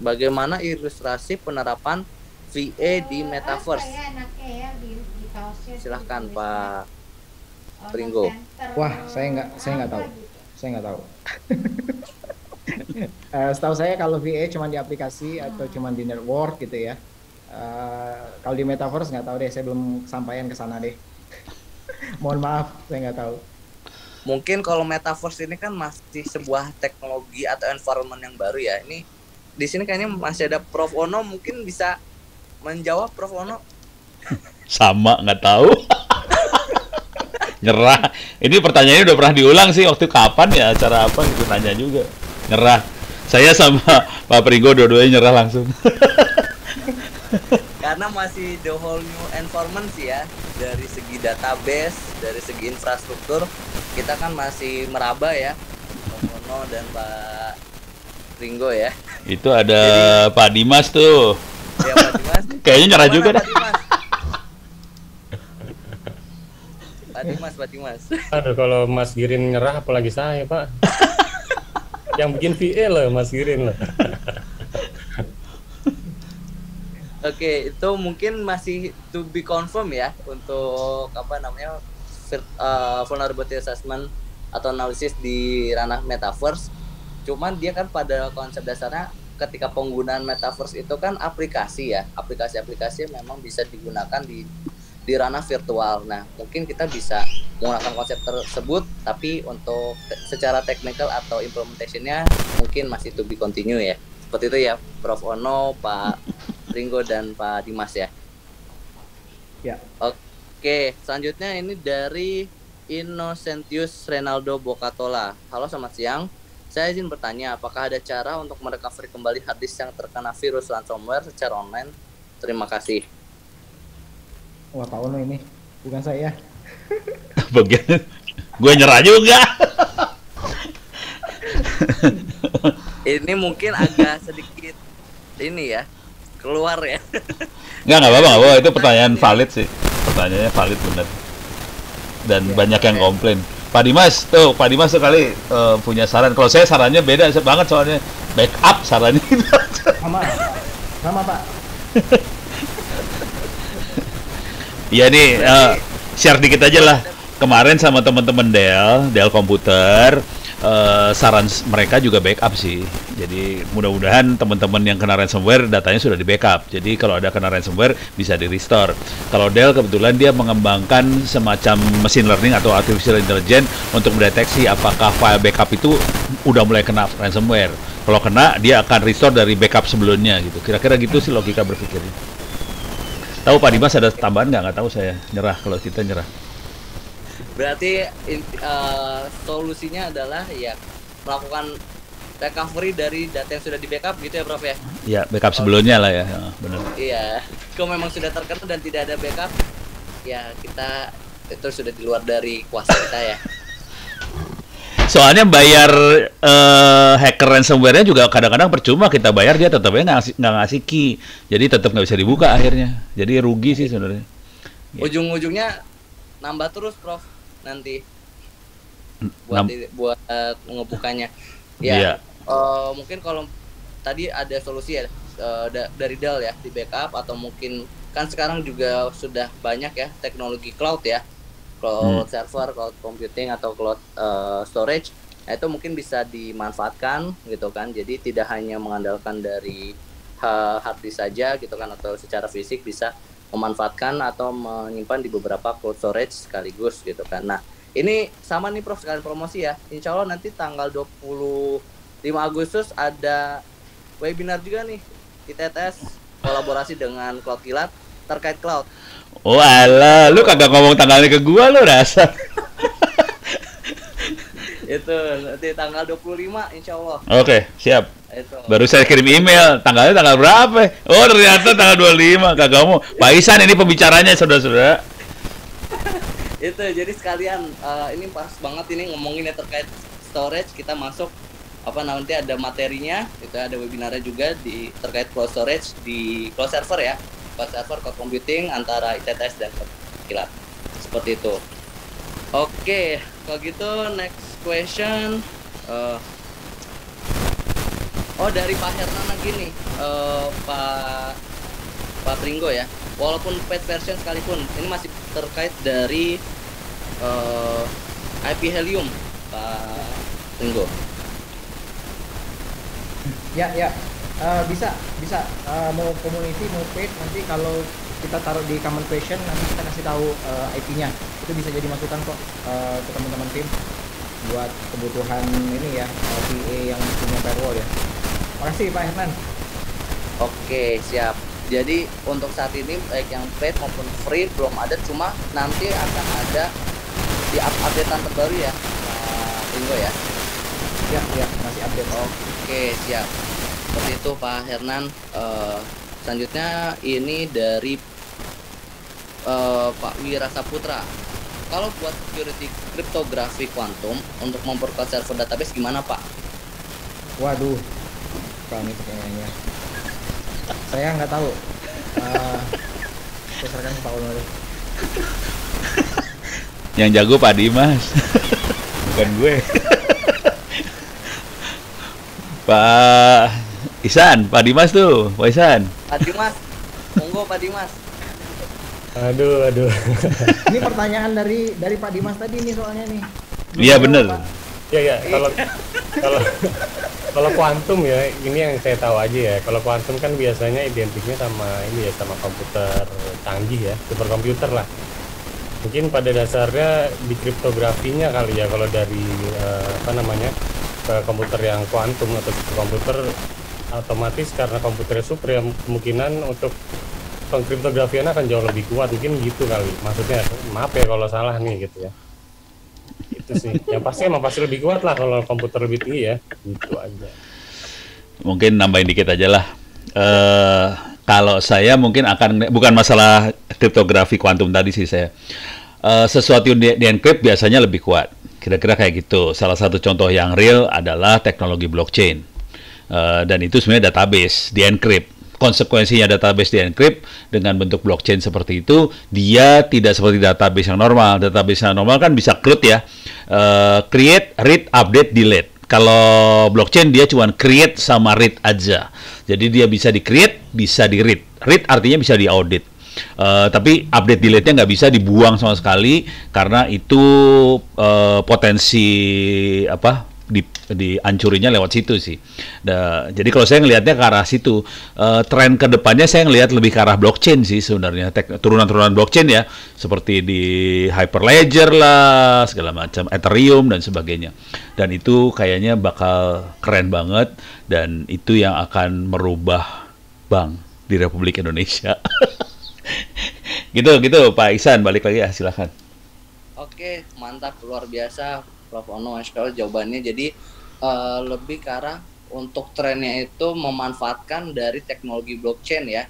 bagaimana ilustrasi penerapan VA di Metaverse? Silahkan Pak Pringgo. Wah, saya nggak tahu. Setahu saya kalau VA cuma di aplikasi atau cuma di network gitu ya. Kalau di Metaverse nggak tahu deh, saya belum sampaikan ke sana deh. Mohon maaf, saya nggak tahu. Mungkin kalau Metaverse ini kan masih sebuah teknologi atau environment yang baru ya. Ini di sini kayaknya masih ada Prof Ono, mungkin bisa menjawab Prof Ono. Sama, nggak tahu. Nyerah. Ini pertanyaannya udah pernah diulang sih, waktu kapan ya, acara apa gitu, nanya juga. Nyerah. Saya sama Pak Pringgo dua-duanya nyerah langsung. Karena masih the whole new environment sih ya. Dari segi database, dari segi infrastruktur, kita kan masih meraba ya, Pak Mono dan Pak Pringgo ya. Itu ada jadi, Pak Dimas tuh. Ya Pak Dimas. Kayaknya nyerah juga dah. Pak Dimas. Aduh, kalau Mas Girin nyerah apalagi saya, Pak. Yang bikin VA loh Mas Girin loh. Oke, itu mungkin masih to be confirm ya untuk vulnerability assessment atau analisis di ranah Metaverse. Cuman dia kan pada konsep dasarnya ketika penggunaan Metaverse itu kan aplikasi ya. Aplikasi-aplikasi memang bisa digunakan di ranah virtual. Nah, mungkin kita bisa menggunakan konsep tersebut, tapi untuk secara technical atau implementation-nya mungkin masih to be continue ya. Seperti itu ya, Prof Ono, Pak Pringgo, dan Pak Dimas ya. Ya. Oke, selanjutnya ini dari Innocentius Renaldo Bocatola. Halo, selamat siang. Saya izin bertanya, apakah ada cara untuk merecovery kembali hard disk yang terkena virus ransomware secara online? Terima kasih. Wah, Pak Ono ini, bukan saya. Bagian, gue nyerah juga. Ini mungkin agak sedikit ini ya, keluar ya. Nggak apa-apa, itu pertanyaan valid sih. Pertanyaannya valid benar. Dan ya, banyak yang komplain. Pak Dimas tuh kali punya saran. Kalau saya sarannya beda banget soalnya backup sarannya. Sama Pak. Iya nih, share dikit aja lah. Kemarin sama teman-teman Dell komputer, saran mereka juga backup sih. Jadi mudah-mudahan teman-teman yang kena ransomware datanya sudah di backup. Jadi kalau ada kena ransomware bisa di restore. Kalau Dell kebetulan dia mengembangkan semacam machine learning atau artificial intelligence untuk mendeteksi apakah file backup itu udah mulai kena ransomware. Kalau kena, dia akan restore dari backup sebelumnya gitu. Kira-kira gitu sih logika berpikirnya. Tahu Pak Dimas ada tambahan nggak? Nggak tahu saya. Nyerah kalau kita nyerah. Berarti solusinya adalah ya melakukan recovery dari data yang sudah di backup gitu ya Prof ya? Iya, backup sebelumnya lah ya, benar. Iya, kalau memang sudah terkena dan tidak ada backup, ya kita itu sudah di luar dari kuasa kita ya. Soalnya bayar hacker ransomware-nya juga kadang-kadang percuma kita bayar, dia tetap aja nggak ngasih key, jadi tetap nggak bisa dibuka akhirnya, jadi rugi sih sebenarnya. Ujung-ujungnya nambah terus Prof nanti buat ngebukanya. Ya, mungkin kalau tadi ada solusi ya dari Dell ya di backup, atau mungkin kan sekarang juga sudah banyak ya teknologi cloud ya. Cloud server, cloud computing, atau cloud storage, nah itu mungkin bisa dimanfaatkan gitu kan. Jadi tidak hanya mengandalkan dari hard disk saja gitu kan, atau secara fisik bisa memanfaatkan atau menyimpan di beberapa cloud storage sekaligus gitu kan. Nah ini sama nih Prof, sekalian promosi ya. Insya Allah nanti tanggal 25 Agustus ada webinar juga nih ITTS kolaborasi dengan Cloud Kilat. terkait cloud. Oh alah, lu kagak ngomong tanggalnya ke gua lu dasar. Itu nanti tanggal 25 insya Allah. Oke, siap. Itu. Baru saya kirim email, tanggalnya tanggal berapa? Oh ternyata tanggal 25, kagak mau. Pak Isan ini pembicaranya saudara-saudara. Itu jadi sekalian ini pas banget ini ngomonginnya terkait storage, kita masuk apa nanti ada materinya, itu ada webinarnya juga di terkait cloud storage di cloud server ya, cloud server cloud computing antara ITTS dan Kilat seperti itu. Oke, kalau gitu next question. Oh dari Pak Hernan lagi nih, Pak Pringgo ya. Walaupun paid version sekalipun, ini masih terkait dari IP Helium, Pak Pringgo. Ya, bisa. Mau community, mau paid, nanti kalau kita taruh di common question, nanti kita kasih tahu IP-nya. Itu bisa jadi masukan kok ke teman-teman tim buat kebutuhan ini ya, PA yang punya firewall ya. Makasih Pak Hernan. Oke, siap. Jadi untuk saat ini baik yang paid maupun free belum ada, cuma nanti akan ada di updatean terbaru ya, Pak Pringgo ya. Ya, masih update. Oke, siap. Seperti itu Pak Hernan. Selanjutnya ini dari Pak Wira Saputra. Kalau buat security kriptografi kuantum untuk memperkuat server database gimana Pak? Waduh, kalau ini pertanyaannya saya nggak tahu. Saya serahkan ke Pak Ulmo. Yang jago Pak Dimas. Bukan gue. Pak Isan, Pak Dimas tuh, Pak Isan. Pak Dimas, monggo Pak Dimas. Aduh. Ini pertanyaan dari Pak Dimas tadi nih soalnya nih. Iya bener. Ya, kalau kuantum ya, ini yang saya tahu aja ya. Kalau kuantum kan biasanya identiknya sama ini ya, sama komputer canggih ya, superkomputer lah. Mungkin pada dasarnya di kriptografinya kali ya, kalau dari ke komputer yang kuantum atau superkomputer, otomatis karena komputernya super ya, kemungkinan untuk pengkriptografiannya akan jauh lebih kuat, mungkin gitu kali. Maksudnya, maaf ya kalau salah nih gitu ya. Itu sih. Yang pasti emang pasti lebih kuat lah kalau komputer lebih tinggi ya. Gitu aja. Mungkin nambahin dikit aja lah. Kalau saya mungkin akan, bukan masalah kriptografi kuantum tadi sih saya. Sesuatu yang di-encrypt biasanya lebih kuat. Kira-kira kayak gitu. Salah satu contoh yang real adalah teknologi blockchain. Dan itu sebenarnya database di-encrypt. Konsekuensinya database di-encrypt dengan bentuk blockchain seperti itu, dia tidak seperti database yang normal. Database yang normal kan bisa CRUD ya, create, read, update, delete. Kalau blockchain dia cuma create sama read aja. Jadi dia bisa di-create, bisa di-read. Read artinya bisa di-audit. Tapi update delete-nya nggak bisa dibuang sama sekali karena itu potensi dihancurinya lewat situ sih. Jadi kalau saya ngelihatnya ke arah situ, tren kedepannya saya ngelihat lebih ke arah blockchain sih sebenarnya, turunan-turunan blockchain ya, seperti di Hyperledger lah, segala macam, Ethereum dan sebagainya. Dan itu kayaknya bakal keren banget dan itu yang akan merubah bank di Republik Indonesia. gitu Pak Ihsan, balik lagi ya, silakan. Oke, mantap, luar biasa Prof. Ono, masya Allah jawabannya. Jadi lebih ke arah untuk trennya itu memanfaatkan dari teknologi blockchain ya,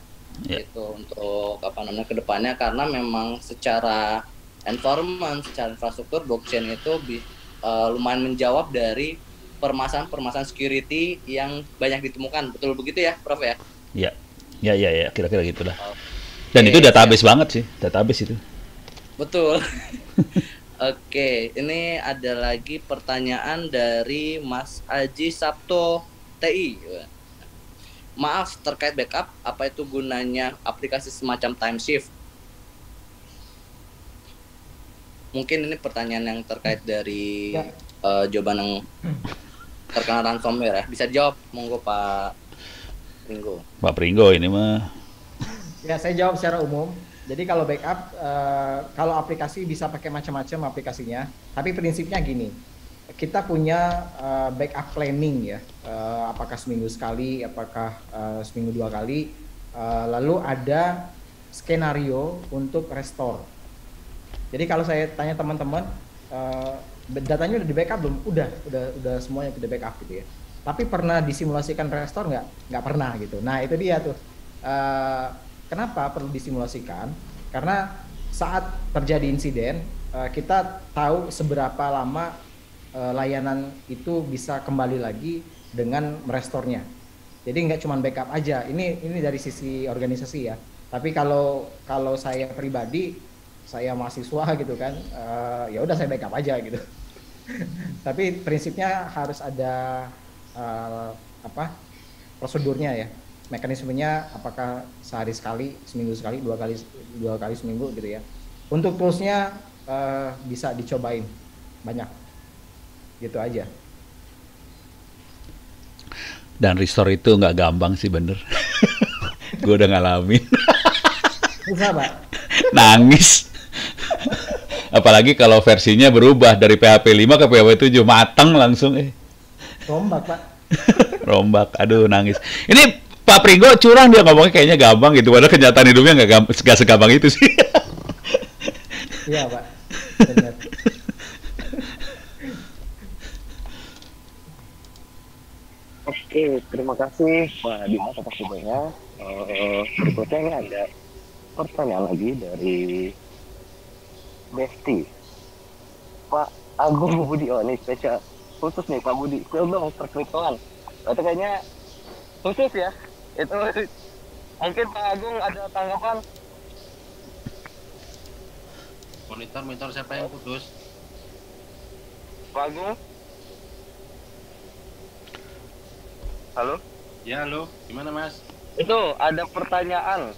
itu untuk kedepannya, karena memang secara environment, secara infrastruktur blockchain itu lumayan menjawab dari permasalahan security yang banyak ditemukan. Betul begitu ya, Prof ya? Ya, kira-kira gitulah. Dan itu database banget sih, database itu. Betul. Oke, ini ada lagi pertanyaan dari Mas Aji Sabto TI. Maaf, terkait backup, apa itu gunanya aplikasi semacam Timeshift? Mungkin ini pertanyaan yang terkait dari jawaban yang terkena ransomware ya. Bisa jawab, monggo Pak Pringgo. Pak Pringgo ini mah. Ya, saya jawab secara umum. Jadi kalau backup, kalau aplikasi bisa pakai macam-macam aplikasinya, tapi prinsipnya gini, kita punya backup planning ya, apakah seminggu sekali, apakah seminggu 2 kali, lalu ada skenario untuk restore. Jadi kalau saya tanya teman-teman, datanya udah di backup belum? Udah semuanya udah backup gitu ya. Tapi pernah disimulasikan restore nggak? Nggak pernah gitu. Nah itu dia tuh. Kenapa perlu disimulasikan? Karena saat terjadi insiden, kita tahu seberapa lama layanan itu bisa kembali lagi dengan merestornya. Jadi nggak cuma backup aja. Ini dari sisi organisasi ya. Tapi kalau saya pribadi, saya mahasiswa gitu kan, ya udah saya backup aja gitu. Tapi prinsipnya harus ada prosedurnya ya, mekanismenya apakah sehari sekali, seminggu sekali, dua kali seminggu gitu ya. Untuk toolsnya bisa dicobain banyak, gitu aja. Dan restore itu nggak gampang sih, bener. Gue udah ngalamin. Susah Pak. Nangis. Apalagi kalau versinya berubah dari PHP 5 ke PHP 7, mateng langsung Rombak Pak. Rombak, aduh nangis. Ini Pak Pringgo curang, dia ngomongnya kayaknya gampang gitu, padahal kenyataan hidupnya nggak segampang itu sih. Iya Pak, benar. Oke, terima kasih Pak Dimas atas videonya. Berikutnya ini ada pertanyaan lagi dari Besti. Pak Agung Budi, oh ini spesial khusus nih Pak Budi, dong perkriptoan. Itu kayaknya khusus ya. Itu mungkin Pak Agung ada tanggapan? Monitor siapa yang putus? Pak Agung? Halo? Ya, halo. Gimana, Mas? Itu ada pertanyaan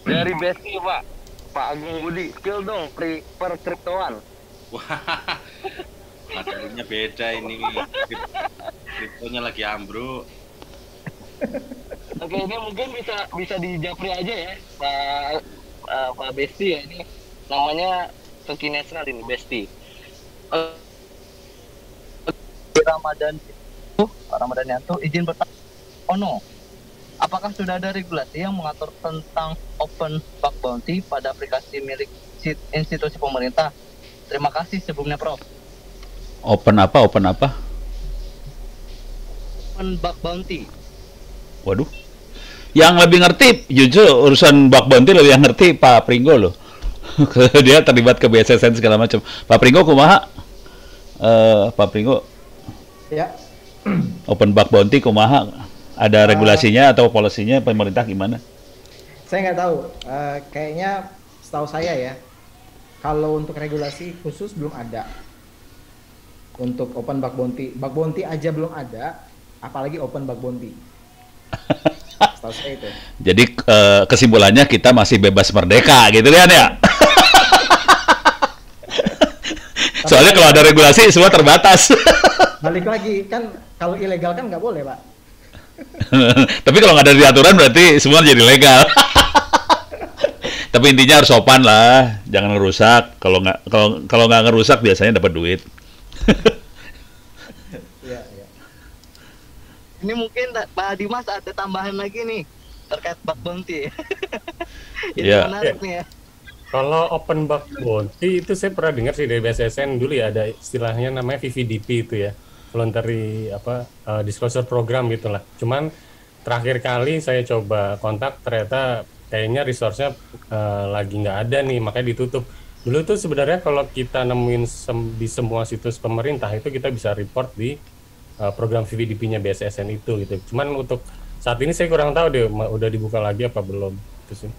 dari Besti Pak. Pak Agung Budi, skill dong perkriptoan. Wah, materinya beda ini. Kriptonya lagi ambruk. Oke, ini mungkin bisa dijapri aja ya, Pak Besti ya, ini namanya Toki Netral ini Besti. Ramadan Yanto izin bertanya. Apakah sudah ada regulasi yang mengatur tentang open bug bounty pada aplikasi milik institusi pemerintah? Terima kasih sebelumnya, Prof. Open apa? Open bug bounty. Waduh. Yang lebih ngerti, jujur urusan bug bounty lebih yang ngerti Pak Pringgo loh. Dia terlibat ke BSSN segala macam. Pak Pringgo kumaha? Pak Pringgo. Ya. Open bug bounty kumaha? Ada regulasinya atau polisinya pemerintah gimana? Saya nggak tahu. Kayaknya setahu saya ya, kalau untuk regulasi khusus belum ada. Untuk open bug bounty aja belum ada, apalagi open bug bounty. Setahu saya itu. Jadi kesimpulannya kita masih bebas merdeka gitu kan ya? Soalnya kalau ada regulasi semua terbatas. Balik lagi kan, kalau ilegal kan nggak boleh Pak. Tapi kalau nggak ada di aturan berarti semua jadi legal. Tapi intinya harus sopan lah, jangan ngerusak. Kalau nggak ngerusak biasanya dapat duit. Ya. Ini mungkin Pak Dimas ada tambahan lagi nih terkait bug bounty. Ini Ya. menarik nih ya. Kalau open bug bounty itu saya pernah dengar sih dari BSSN dulu ya, ada istilahnya namanya VVDP itu ya, voluntary disclosure program gitulah. Cuman terakhir kali saya coba kontak ternyata kayaknya resource-nya lagi nggak ada nih, makanya ditutup. Dulu tuh sebenarnya kalau kita nemuin di semua situs pemerintah itu kita bisa report di program VVDP-nya BSSN itu gitu. Cuman untuk saat ini saya kurang tahu deh udah dibuka lagi apa belum itu sih.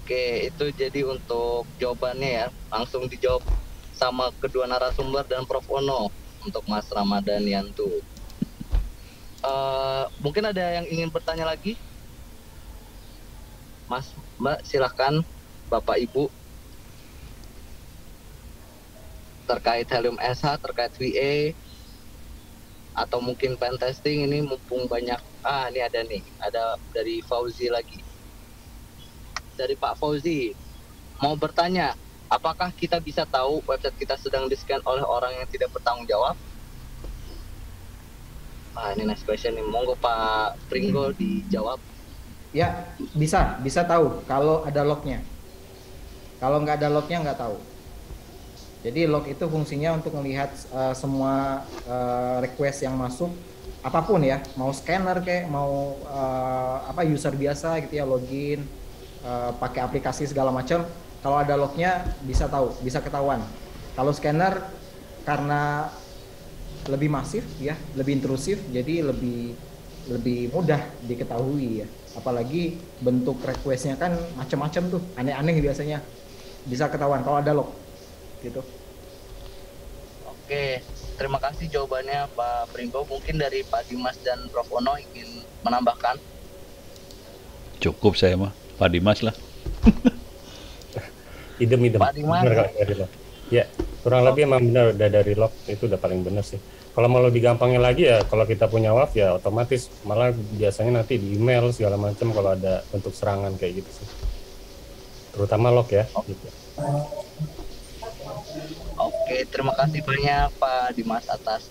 Oke, itu jadi untuk jawabannya ya, langsung dijawab sama kedua narasumber dan Prof. Ono untuk Mas Ramadan Yanto. Mungkin ada yang ingin bertanya lagi? Mas, Mbak, silahkan Bapak Ibu. Terkait Helium SH, terkait VA, atau mungkin pen testing ini mumpung banyak. Ini ada dari Fauzi lagi. Dari Pak Fauzi, mau bertanya, apakah kita bisa tahu website kita sedang di-scan oleh orang yang tidak bertanggung jawab? Ini next question nih, monggo Pak Pringgo dijawab. Ya, bisa tahu kalau ada lognya. Kalau nggak ada lognya nggak tahu. Jadi log itu fungsinya untuk melihat semua request yang masuk, apapun ya, mau scanner kayak mau user biasa gitu ya, login pakai aplikasi segala macam. Kalau ada lognya bisa tahu, bisa ketahuan. Kalau scanner karena lebih masif ya, lebih intrusif, jadi lebih mudah diketahui ya. Apalagi bentuk requestnya kan macam-macam tuh, aneh-aneh biasanya, bisa ketahuan kalau ada log gitu. Oke, terima kasih jawabannya Pak Pringgo. Mungkin dari Pak Dimas dan Prof. Ono ingin menambahkan? Cukup saya mah, Pak Dimas lah. Idem. Pak Dimas. Bener, dari log. Ya, kurang lebih emang benar udah dari log itu udah paling benar sih. Kalau mau lebih gampangnya lagi ya, kalau kita punya WAF ya otomatis, malah biasanya nanti di email segala macam kalau ada bentuk serangan kayak gitu sih. Terutama log ya. Gitu. Oke, terima kasih banyak Pak Dimas atas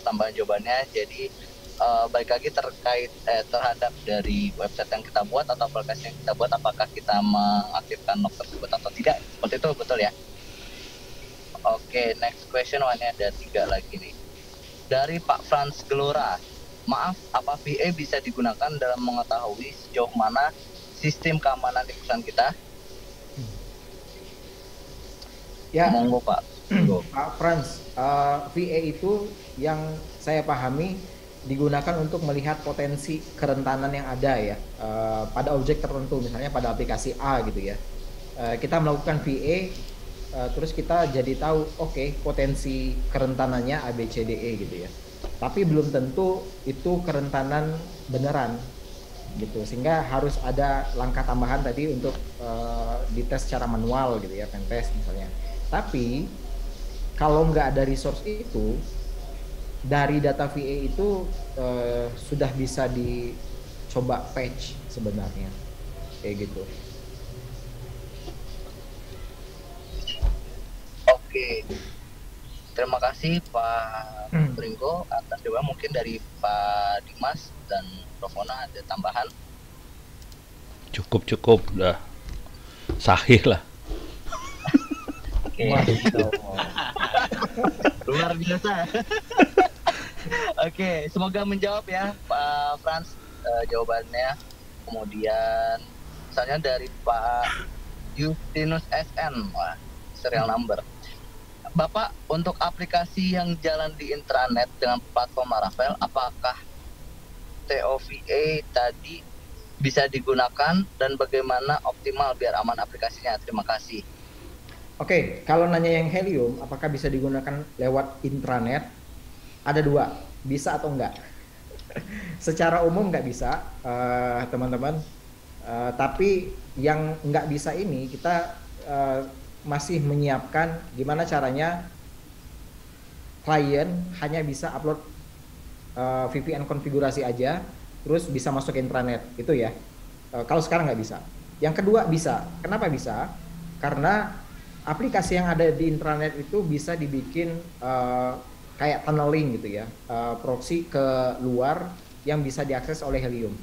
tambahan jawabannya. Jadi balik lagi terkait terhadap dari website yang kita buat atau aplikasi yang kita buat, apakah kita mengaktifkan log tersebut atau tidak? Seperti itu, betul ya? Oke, next question, ini ada 3 lagi nih. Dari Pak Franz Gelora, maaf, apa VA bisa digunakan dalam mengetahui sejauh mana sistem keamanan di perusahaan kita? Ya, monggo Pak. Pak Franz, VA itu yang saya pahami digunakan untuk melihat potensi kerentanan yang ada ya pada objek tertentu, misalnya pada aplikasi A gitu ya. Kita melakukan VA, terus kita jadi tahu, oke, potensi kerentanannya ABCDE gitu ya. Tapi belum tentu itu kerentanan beneran gitu, sehingga harus ada langkah tambahan tadi untuk dites secara manual gitu ya, pentest misalnya. Tapi kalau nggak ada resource itu, dari data VA itu sudah bisa dicoba patch sebenarnya, kayak gitu. Oke, terima kasih Pak Pringgo atas jawaban. Mungkin dari Pak Dimas dan Prof. Ona ada tambahan? Cukup, udah sahih lah. Oke, luar biasa. Oke, semoga menjawab ya Pak Franz jawabannya. Kemudian misalnya dari Pak Justinus SN, wah, serial number. Bapak, untuk aplikasi yang jalan di intranet dengan platform Laravel, apakah TOVA tadi bisa digunakan dan bagaimana optimal biar aman aplikasinya? Terima kasih. Oke, kalau nanya yang Helium, apakah bisa digunakan lewat intranet? Ada 2, bisa atau enggak. Secara umum nggak bisa, teman-teman. Tapi yang nggak bisa ini kita masih menyiapkan gimana caranya klien hanya bisa upload VPN konfigurasi aja, terus bisa masuk ke intranet, itu ya. Kalau sekarang nggak bisa. Yang kedua bisa. Kenapa bisa? Karena aplikasi yang ada di intranet itu bisa dibikin kayak tunneling gitu ya, proxy ke luar yang bisa diakses oleh Helium.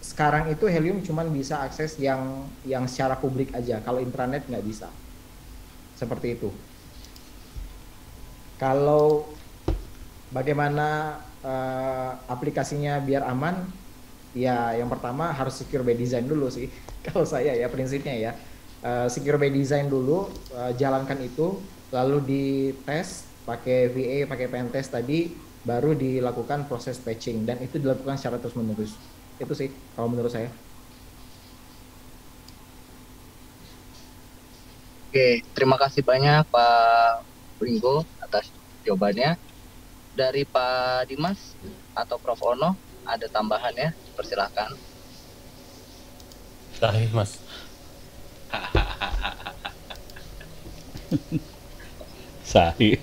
Sekarang itu Helium cuman bisa akses yang secara publik aja, kalau intranet nggak bisa. Seperti itu. Kalau bagaimana aplikasinya biar aman, ya yang pertama harus secure by design dulu sih. Kalau saya ya prinsipnya ya, secure by design dulu, jalankan itu, lalu dites pakai VA, pakai pentest tadi, baru dilakukan proses patching, dan itu dilakukan secara terus menerus. Itu sih kalau menurut saya. Oke, terima kasih banyak Pak Pringgo atas jawabannya. Dari Pak Dimas atau Prof. Ono ada tambahannya? Persilahkan. Sahih Mas. Sahih.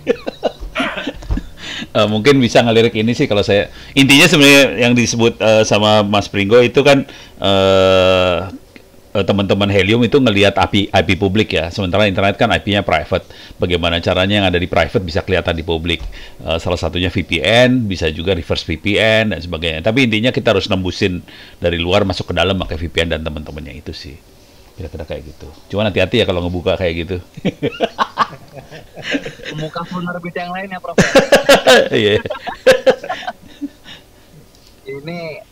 Mungkin bisa ngelirik ini sih kalau saya. Intinya sebenarnya yang disebut sama Mas Pringgo itu kan teman-teman Helium itu ngelihat IP publik ya, sementara internet kan IP-nya private. Bagaimana caranya yang ada di private bisa kelihatan di publik? Salah satunya VPN, bisa juga reverse VPN dan sebagainya. Tapi intinya kita harus nembusin dari luar masuk ke dalam pakai VPN dan teman-temannya itu sih. Kira-kira kayak gitu. Cuman hati-hati ya kalau ngebuka kayak gitu. Muka penerbit yang lain ya, Prof. Iya. Ini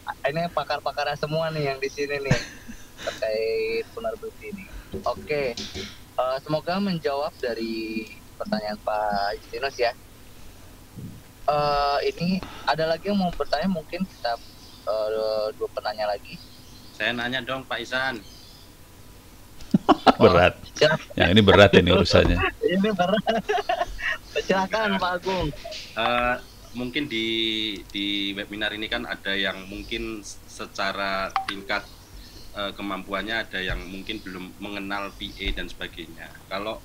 pakar-pakarnya semua nih yang di sini nih terkait penerbit ini. Oke, semoga menjawab dari pertanyaan Pak Justinus ya. Ini ada lagi yang mau bertanya, mungkin kita dua penanya lagi. Saya nanya dong Pak Isan. Berat. Yang ini berat ini urusannya. Ini berat. Silakan Pak Agung. Mungkin di webinar ini kan ada yang mungkin secara tingkat kemampuannya ada yang mungkin belum mengenal PA dan sebagainya. Kalau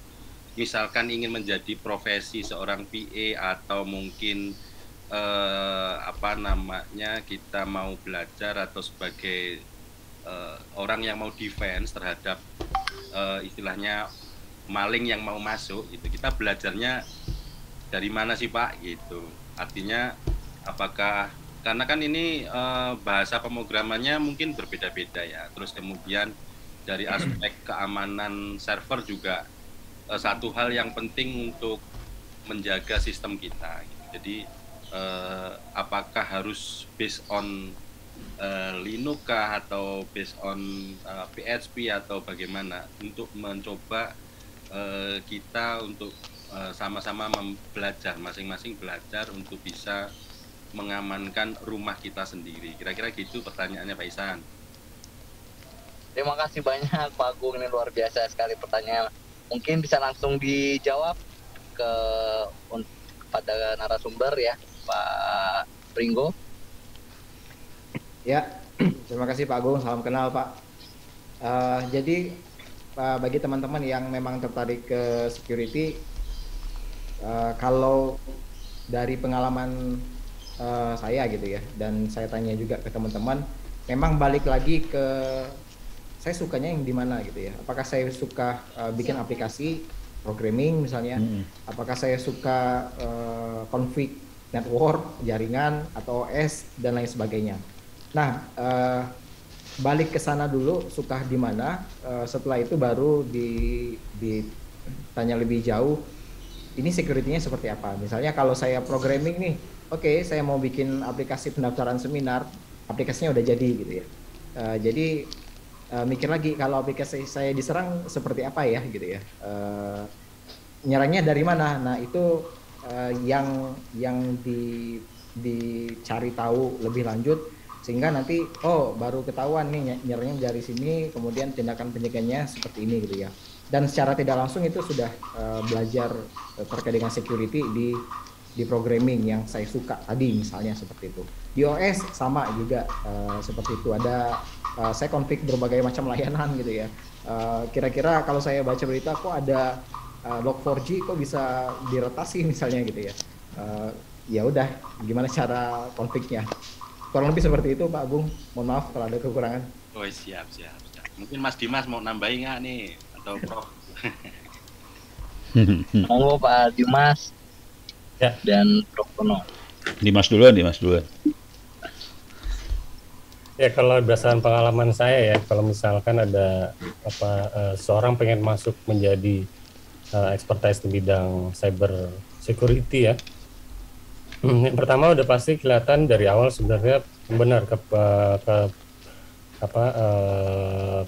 misalkan ingin menjadi profesi seorang PA atau mungkin kita mau belajar atau sebagai orang yang mau defense terhadap istilahnya maling yang mau masuk itu, kita belajarnya dari mana sih Pak gitu. Artinya apakah karena kan ini bahasa pemrogramannya mungkin berbeda-beda ya. Terus kemudian dari aspek keamanan server juga satu hal yang penting untuk menjaga sistem kita gitu. Jadi apakah harus based on Linux kah atau based on PHP atau bagaimana untuk mencoba kita untuk sama-sama belajar, masing-masing belajar untuk bisa mengamankan rumah kita sendiri. Kira-kira gitu pertanyaannya Pak Isan. Terima kasih banyak Pak Agung, ini luar biasa sekali pertanyaan. Mungkin bisa langsung dijawab kepada narasumber ya, Pak Pringgo. Ya, terima kasih Pak Agung, salam kenal Pak. Jadi bagi teman-teman yang memang tertarik ke security, kalau dari pengalaman saya gitu ya, dan saya tanya juga ke teman-teman, memang balik lagi ke saya sukanya yang di mana gitu ya. Apakah saya suka bikin aplikasi programming misalnya, apakah saya suka config network, jaringan atau OS dan lain sebagainya. Nah, balik ke sana dulu, suka di mana, setelah itu baru ditanya lebih jauh, ini security-nya seperti apa. Misalnya kalau saya programming nih, oke, saya mau bikin aplikasi pendaftaran seminar, aplikasinya udah jadi gitu ya. Jadi mikir lagi, kalau aplikasi saya diserang seperti apa ya gitu ya. Nyerangnya dari mana? Nah, itu yang dicari tahu lebih lanjut, sehingga nanti baru ketahuan nih nyerangnya dari sini, kemudian tindakan penjaganya seperti ini gitu ya. Dan secara tidak langsung itu sudah belajar terkait dengan security di programming yang saya suka tadi misalnya seperti itu. Di OS sama juga seperti itu, ada saya config berbagai macam layanan gitu ya. Kira-kira kalau saya baca berita kok ada log4j kok bisa diretasi misalnya gitu ya. Ya udah, gimana cara config-nya. Kurang lebih seperti itu Pak Agung. Mohon maaf kalau ada kekurangan. Oh siap. Mungkin Mas Dimas mau nambahin nggak nih atau Prof? Monggo Pak Dimas ya, dan Prof Tono. Dimas duluan. Ya, kalau berdasarkan pengalaman saya ya, kalau misalkan ada seorang pengen masuk menjadi expertise di bidang cyber security ya. Yang pertama udah pasti kelihatan dari awal sebenarnya benar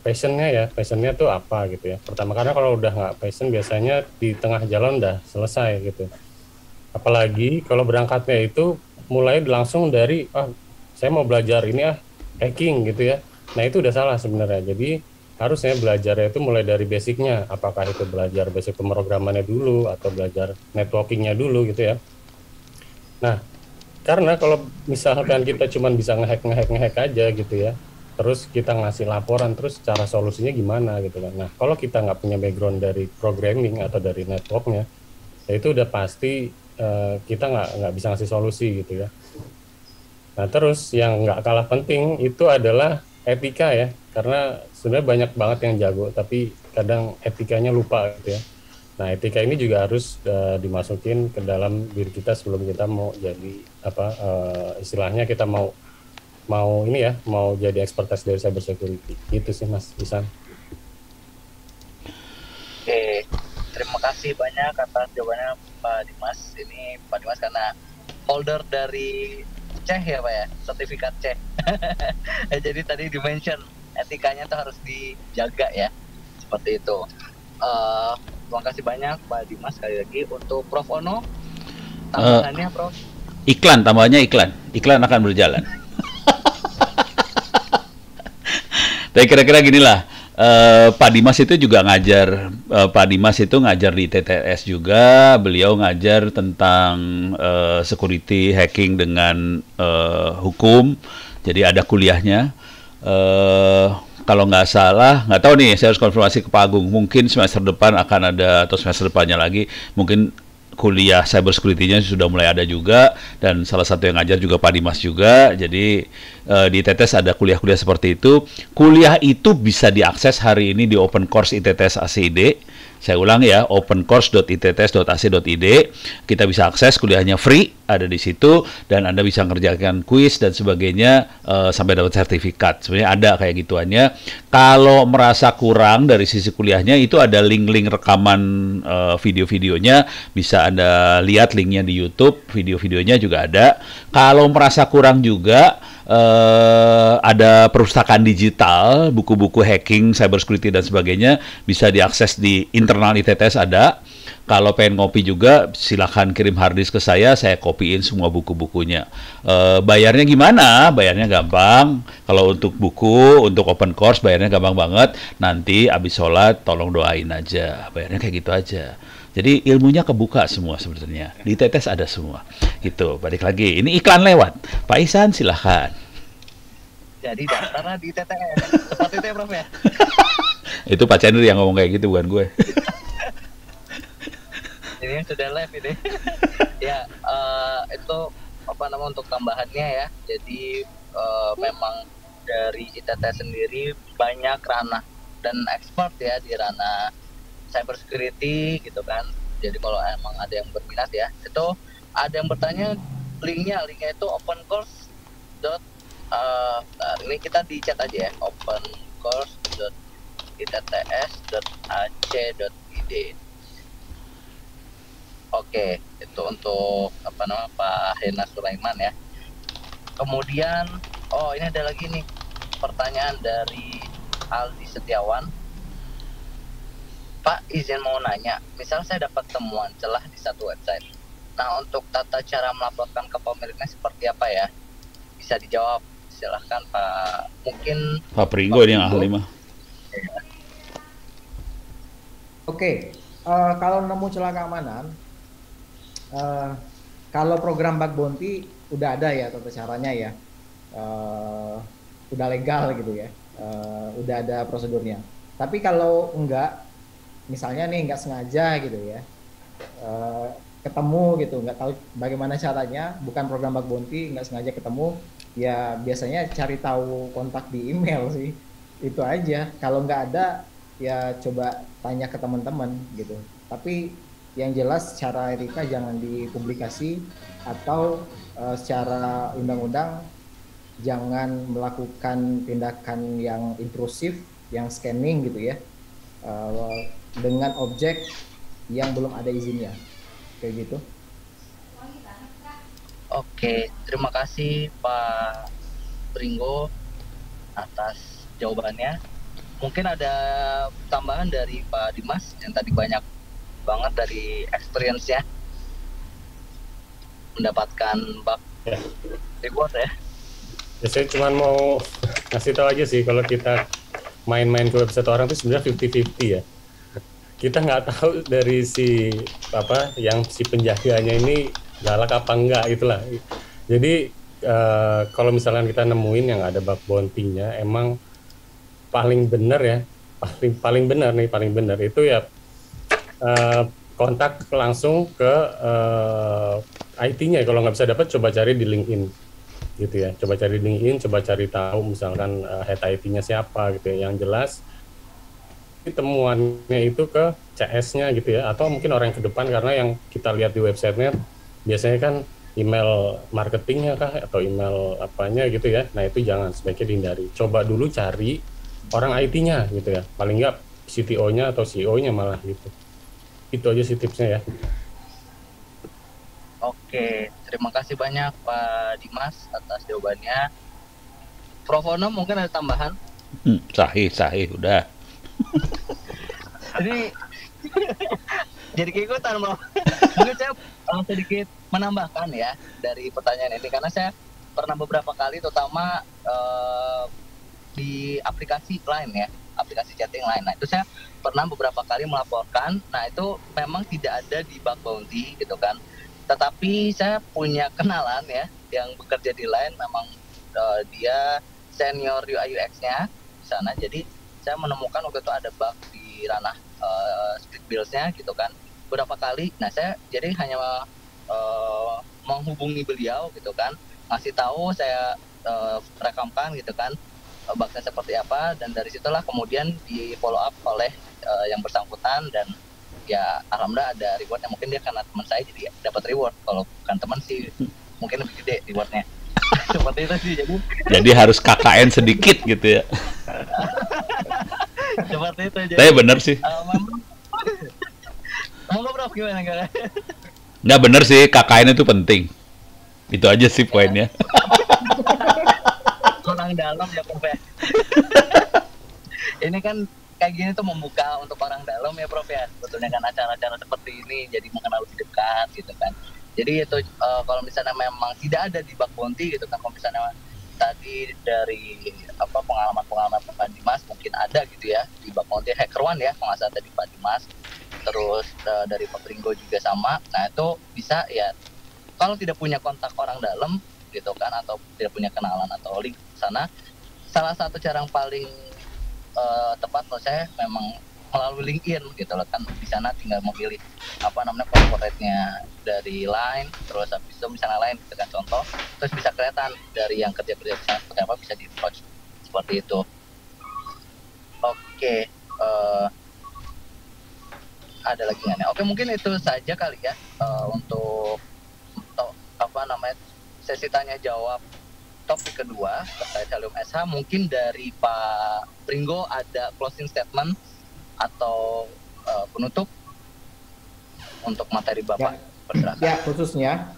passionnya tuh apa gitu ya. Pertama, karena kalau udah nggak passion biasanya di tengah jalan udah selesai gitu. Apalagi kalau berangkatnya itu mulai langsung dari saya mau belajar ini hacking gitu ya. Nah itu udah salah sebenarnya. Jadi harusnya belajarnya itu mulai dari basicnya. Apakah itu belajar basic pemrogramannya dulu atau belajar networkingnya dulu gitu ya. Nah, karena kalau misalkan kita cuma bisa ngehack aja gitu ya, terus kita ngasih laporan, terus cara solusinya gimana gitu kan. Nah, kalau kita nggak punya background dari programming atau dari networknya, ya itu udah pasti kita nggak bisa ngasih solusi gitu ya. Nah, terus yang nggak kalah penting itu adalah etika ya. karena sebenarnya banyak banget yang jago tapi kadang etikanya lupa gitu ya. Nah, etika ini juga harus dimasukin ke dalam diri kita sebelum kita mau jadi istilahnya kita mau ini ya, mau jadi expertise dari cyber security. Gitu sih Mas Isan. Oke, terima kasih banyak atas jawabannya Pak Dimas. Ini Pak Dimas karena holder dari C ya Pak ya, sertifikat C. Jadi tadi dimention etikanya tuh harus dijaga ya, seperti itu. Terima kasih banyak Pak Dimas sekali lagi. Untuk Prof Ono, tambahannya Prof? Tambahannya iklan akan berjalan. Tapi kira-kira ginilah, Pak Dimas itu juga ngajar, Pak Dimas itu ngajar di TTS juga, beliau ngajar tentang security hacking dengan hukum, jadi ada kuliahnya. Kalau nggak salah, nggak tahu nih, saya harus konfirmasi ke Pak Agung, mungkin semester depan akan ada, atau semester depannya lagi, mungkin kuliah cyber security-nya sudah mulai ada juga, dan salah satu yang ngajar juga Pak Dimas juga. Jadi di ITTS ada kuliah-kuliah seperti itu. Kuliah itu bisa diakses hari ini di Open Course ITTS ACID. Saya ulang ya, opencourse.itts.ac.id. Kita bisa akses, kuliahnya free, ada di situ, dan Anda bisa mengerjakan kuis dan sebagainya sampai dapat sertifikat. Sebenarnya ada kayak gituannya. Kalau merasa kurang dari sisi kuliahnya, itu ada link-link rekaman video-videonya, bisa Anda lihat linknya di YouTube, video-videonya juga ada. Kalau merasa kurang juga, ada perpustakaan digital, buku-buku hacking, cybersecurity dan sebagainya, bisa diakses di internal ITTS ada. Kalau pengen ngopi juga, silakan kirim harddisk ke saya kopiin semua buku-bukunya. Bayarnya gimana? Bayarnya gampang. Kalau untuk buku, untuk open course, bayarnya gampang banget. Nanti abis sholat, tolong doain aja. Bayarnya kayak gitu aja. Jadi ilmunya kebuka semua sebenarnya. Di TTS ada semua. Gitu, balik lagi. Ini iklan lewat. Pak Ihsan, silahkan. Jadi daftarlah di TTS. Seperti itu ya Prof ya? Itu Pak Chandra yang ngomong kayak gitu, bukan gue. Ini sudah live ini. Ya, itu untuk tambahannya ya. Jadi memang dari ITTS sendiri banyak ranah dan expert ya di ranah cyber security gitu kan. Jadi kalau emang ada yang berminat ya, itu ada yang bertanya linknya itu opencourse. Ini kita di chat aja ya, opencourse.itts.ac.id. Oke, itu untuk Pak Hena Sulaiman ya. Kemudian, ini ada lagi nih pertanyaan dari Aldi Setiawan. Pak, izin mau nanya, misal saya dapat temuan celah di satu website. Nah, untuk tata cara melaporkan ke pemiliknya seperti apa ya? Bisa dijawab, silahkan Pak. Mungkin Pak Pringgo ini yang ahli mah. Oke, kalau nemu celah keamanan, kalau program bug bounty udah ada ya tata caranya ya, udah legal gitu ya, udah ada prosedurnya. Tapi kalau enggak, misalnya nih nggak sengaja gitu ya, ketemu gitu, nggak tahu bagaimana caranya, bukan program bug bounty, nggak sengaja ketemu, ya biasanya cari tahu kontak di email sih, itu aja. Kalau nggak ada, ya coba tanya ke teman-teman gitu. Tapi yang jelas secara etika jangan dipublikasi, atau secara undang-undang jangan melakukan tindakan yang intrusif, yang scanning gitu ya, dengan objek yang belum ada izinnya, kayak gitu. Oke, terima kasih Pak Pringgo atas jawabannya. Mungkin ada tambahan dari Pak Dimas yang tadi banyak banget dari experience-nya mendapatkan bug reward ya. Ya, saya cuma mau ngasih tahu aja sih, kalau kita main-main ke website orang itu sebenarnya 50-50 ya. Kita nggak tahu dari si penjaganya ini galak apa enggak itulah. Jadi kalau misalnya kita nemuin yang ada bug bounty-nya, emang paling benar ya, paling benar itu ya kontak langsung ke IT-nya. Kalau nggak bisa dapat, coba cari di LinkedIn. gitu ya. Coba cari LinkedIn, coba cari tahu misalkan head IT-nya siapa gitu ya. Yang jelas temuannya itu ke CS-nya gitu ya, atau mungkin orang yang ke depan, karena yang kita lihat di websitenya biasanya kan email marketingnya kah atau email apanya gitu ya. Nah itu jangan, sebaiknya dihindari. Coba dulu cari orang IT-nya gitu ya, paling nggak CTO-nya atau CEO-nya malah gitu. Itu aja sih tipsnya ya. Oke, terima kasih banyak Pak Dimas atas jawabannya. Prof Ono mungkin ada tambahan? Sahih, udah. Jadi keikutan loh. Mungkin saya sedikit menambahkan ya dari pertanyaan ini, karena saya pernah beberapa kali, terutama di aplikasi Line ya, aplikasi chatting Line. Nah itu saya pernah beberapa kali melaporkan. Nah itu memang tidak ada di bug bounty gitu kan. Tetapi saya punya kenalan ya yang bekerja di Line, memang dia senior UI UX-nya di sana. Jadi saya menemukan waktu itu ada bug di ranah split bills-nya gitu kan, beberapa kali. Nah saya jadi hanya menghubungi beliau gitu kan, ngasih tahu, saya rekamkan gitu kan bugnya seperti apa, dan dari situlah kemudian di follow up oleh yang bersangkutan, dan ya alhamdulillah ada rewardnya. Mungkin dia karena teman saya jadi dapat reward, kalau bukan teman sih mungkin lebih gede rewardnya. Seperti itu sih. Jadi harus KKN sedikit gitu ya. Seperti itu. Tapi bener sih. Monggo Prof, gimana kakak? Nggak bener sih, KKN itu penting. Itu aja sih poinnya. Orang dalam ya Prof ya. Ini kan kayak gini tuh membuka untuk orang dalam ya Prof ya. Sebetulnya kan acara-acara seperti ini jadi mengenal lebih dekat gitu kan. Jadi itu kalau misalnya memang tidak ada di bug bounty gitu kan, kalau misalnya tadi dari pengalaman Pak Dimas mungkin ada gitu ya di bug bounty, HackerOne ya kalau nggak salah tadi Pak Dimas, terus dari Pak Pringgo juga sama. Nah itu bisa ya, kalau tidak punya kontak orang dalam gitu kan, atau tidak punya kenalan atau link sana, salah satu cara yang paling tepat menurut saya memang melalui LinkedIn gitu loh kan. Di sana tinggal memilih corporate-nya dari Line, terus habis itu misalnya Line gitu kan contoh, terus bisa kelihatan dari yang kerja-kerja di sana seperti apa, bisa di approach seperti itu. Oke, ada lagi nggak nih? Oke, mungkin itu saja kali ya untuk sesi tanya jawab topik kedua terkait Helium SH. Mungkin dari Pak Pringgo ada closing statement atau penutup untuk materi Bapak. Ya, khususnya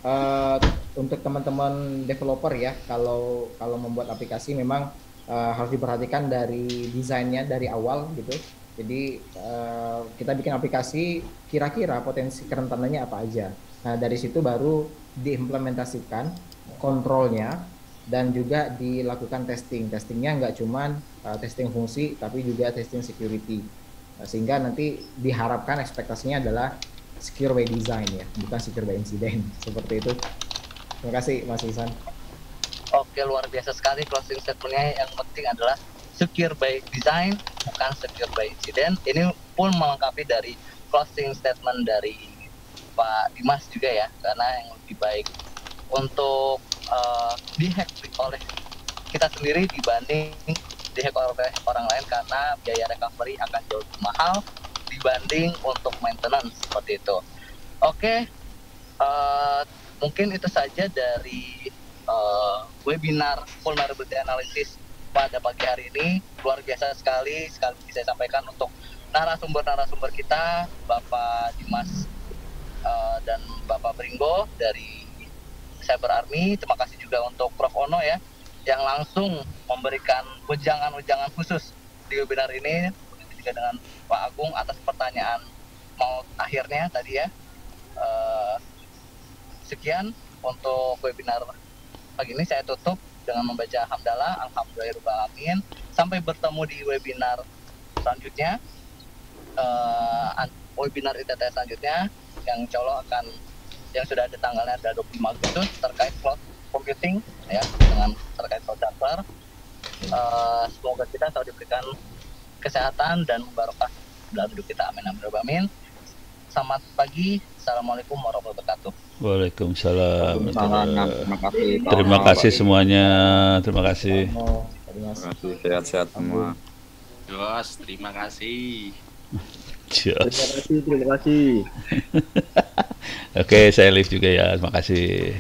untuk teman-teman developer ya, kalau membuat aplikasi memang harus diperhatikan dari desainnya dari awal gitu. Jadi kita bikin aplikasi, kira-kira potensi kerentanannya apa aja. Nah dari situ baru diimplementasikan kontrolnya, dan juga dilakukan testingnya nggak cuman testing fungsi tapi juga testing security, sehingga nanti diharapkan ekspektasinya adalah secure by design ya, bukan secure by incident. Seperti itu. Terima kasih Mas Ihsan. Oke, luar biasa sekali closing statementnya. Yang penting adalah secure by design, bukan secure by incident. Ini pun melengkapi dari closing statement dari Pak Dimas juga ya, karena yang lebih baik untuk dihack oleh kita sendiri dibanding dihack oleh orang lain, karena biaya recovery akan jauh lebih mahal dibanding untuk maintenance seperti itu. Oke, mungkin itu saja dari webinar vulnerability analysis pada pagi hari ini. Luar biasa sekali saya sampaikan untuk narasumber kita, Bapak Dimas dan Bapak Pringgo dari Cyber Army. Terima kasih juga untuk Prof Ono ya, yang langsung memberikan wejangan-wejangan khusus di webinar ini. Begitu juga dengan Pak Agung atas pertanyaan mau akhirnya tadi ya. Sekian untuk webinar pagi ini, saya tutup dengan membaca hamdalah, alhamdulillahirobbilalamin. Sampai bertemu di webinar selanjutnya, webinar ITT selanjutnya yang insya Allah yang sudah ada tanggalnya ada 25 Agustus terkait cloud computing ya, dengan terkait cloud charter. Semoga kita selalu diberikan kesehatan dan barokah dalam hidup kita, amin amin. selamat pagi. Assalamualaikum warahmatullahi wabarakatuh. Waalaikumsalam. Terima kasih. Terima kasih semuanya. Terima kasih. Terima kasih. Sehat-sehat semua. Jos, terima kasih. Jos. Terima kasih. Oke, saya live juga ya. Terima kasih.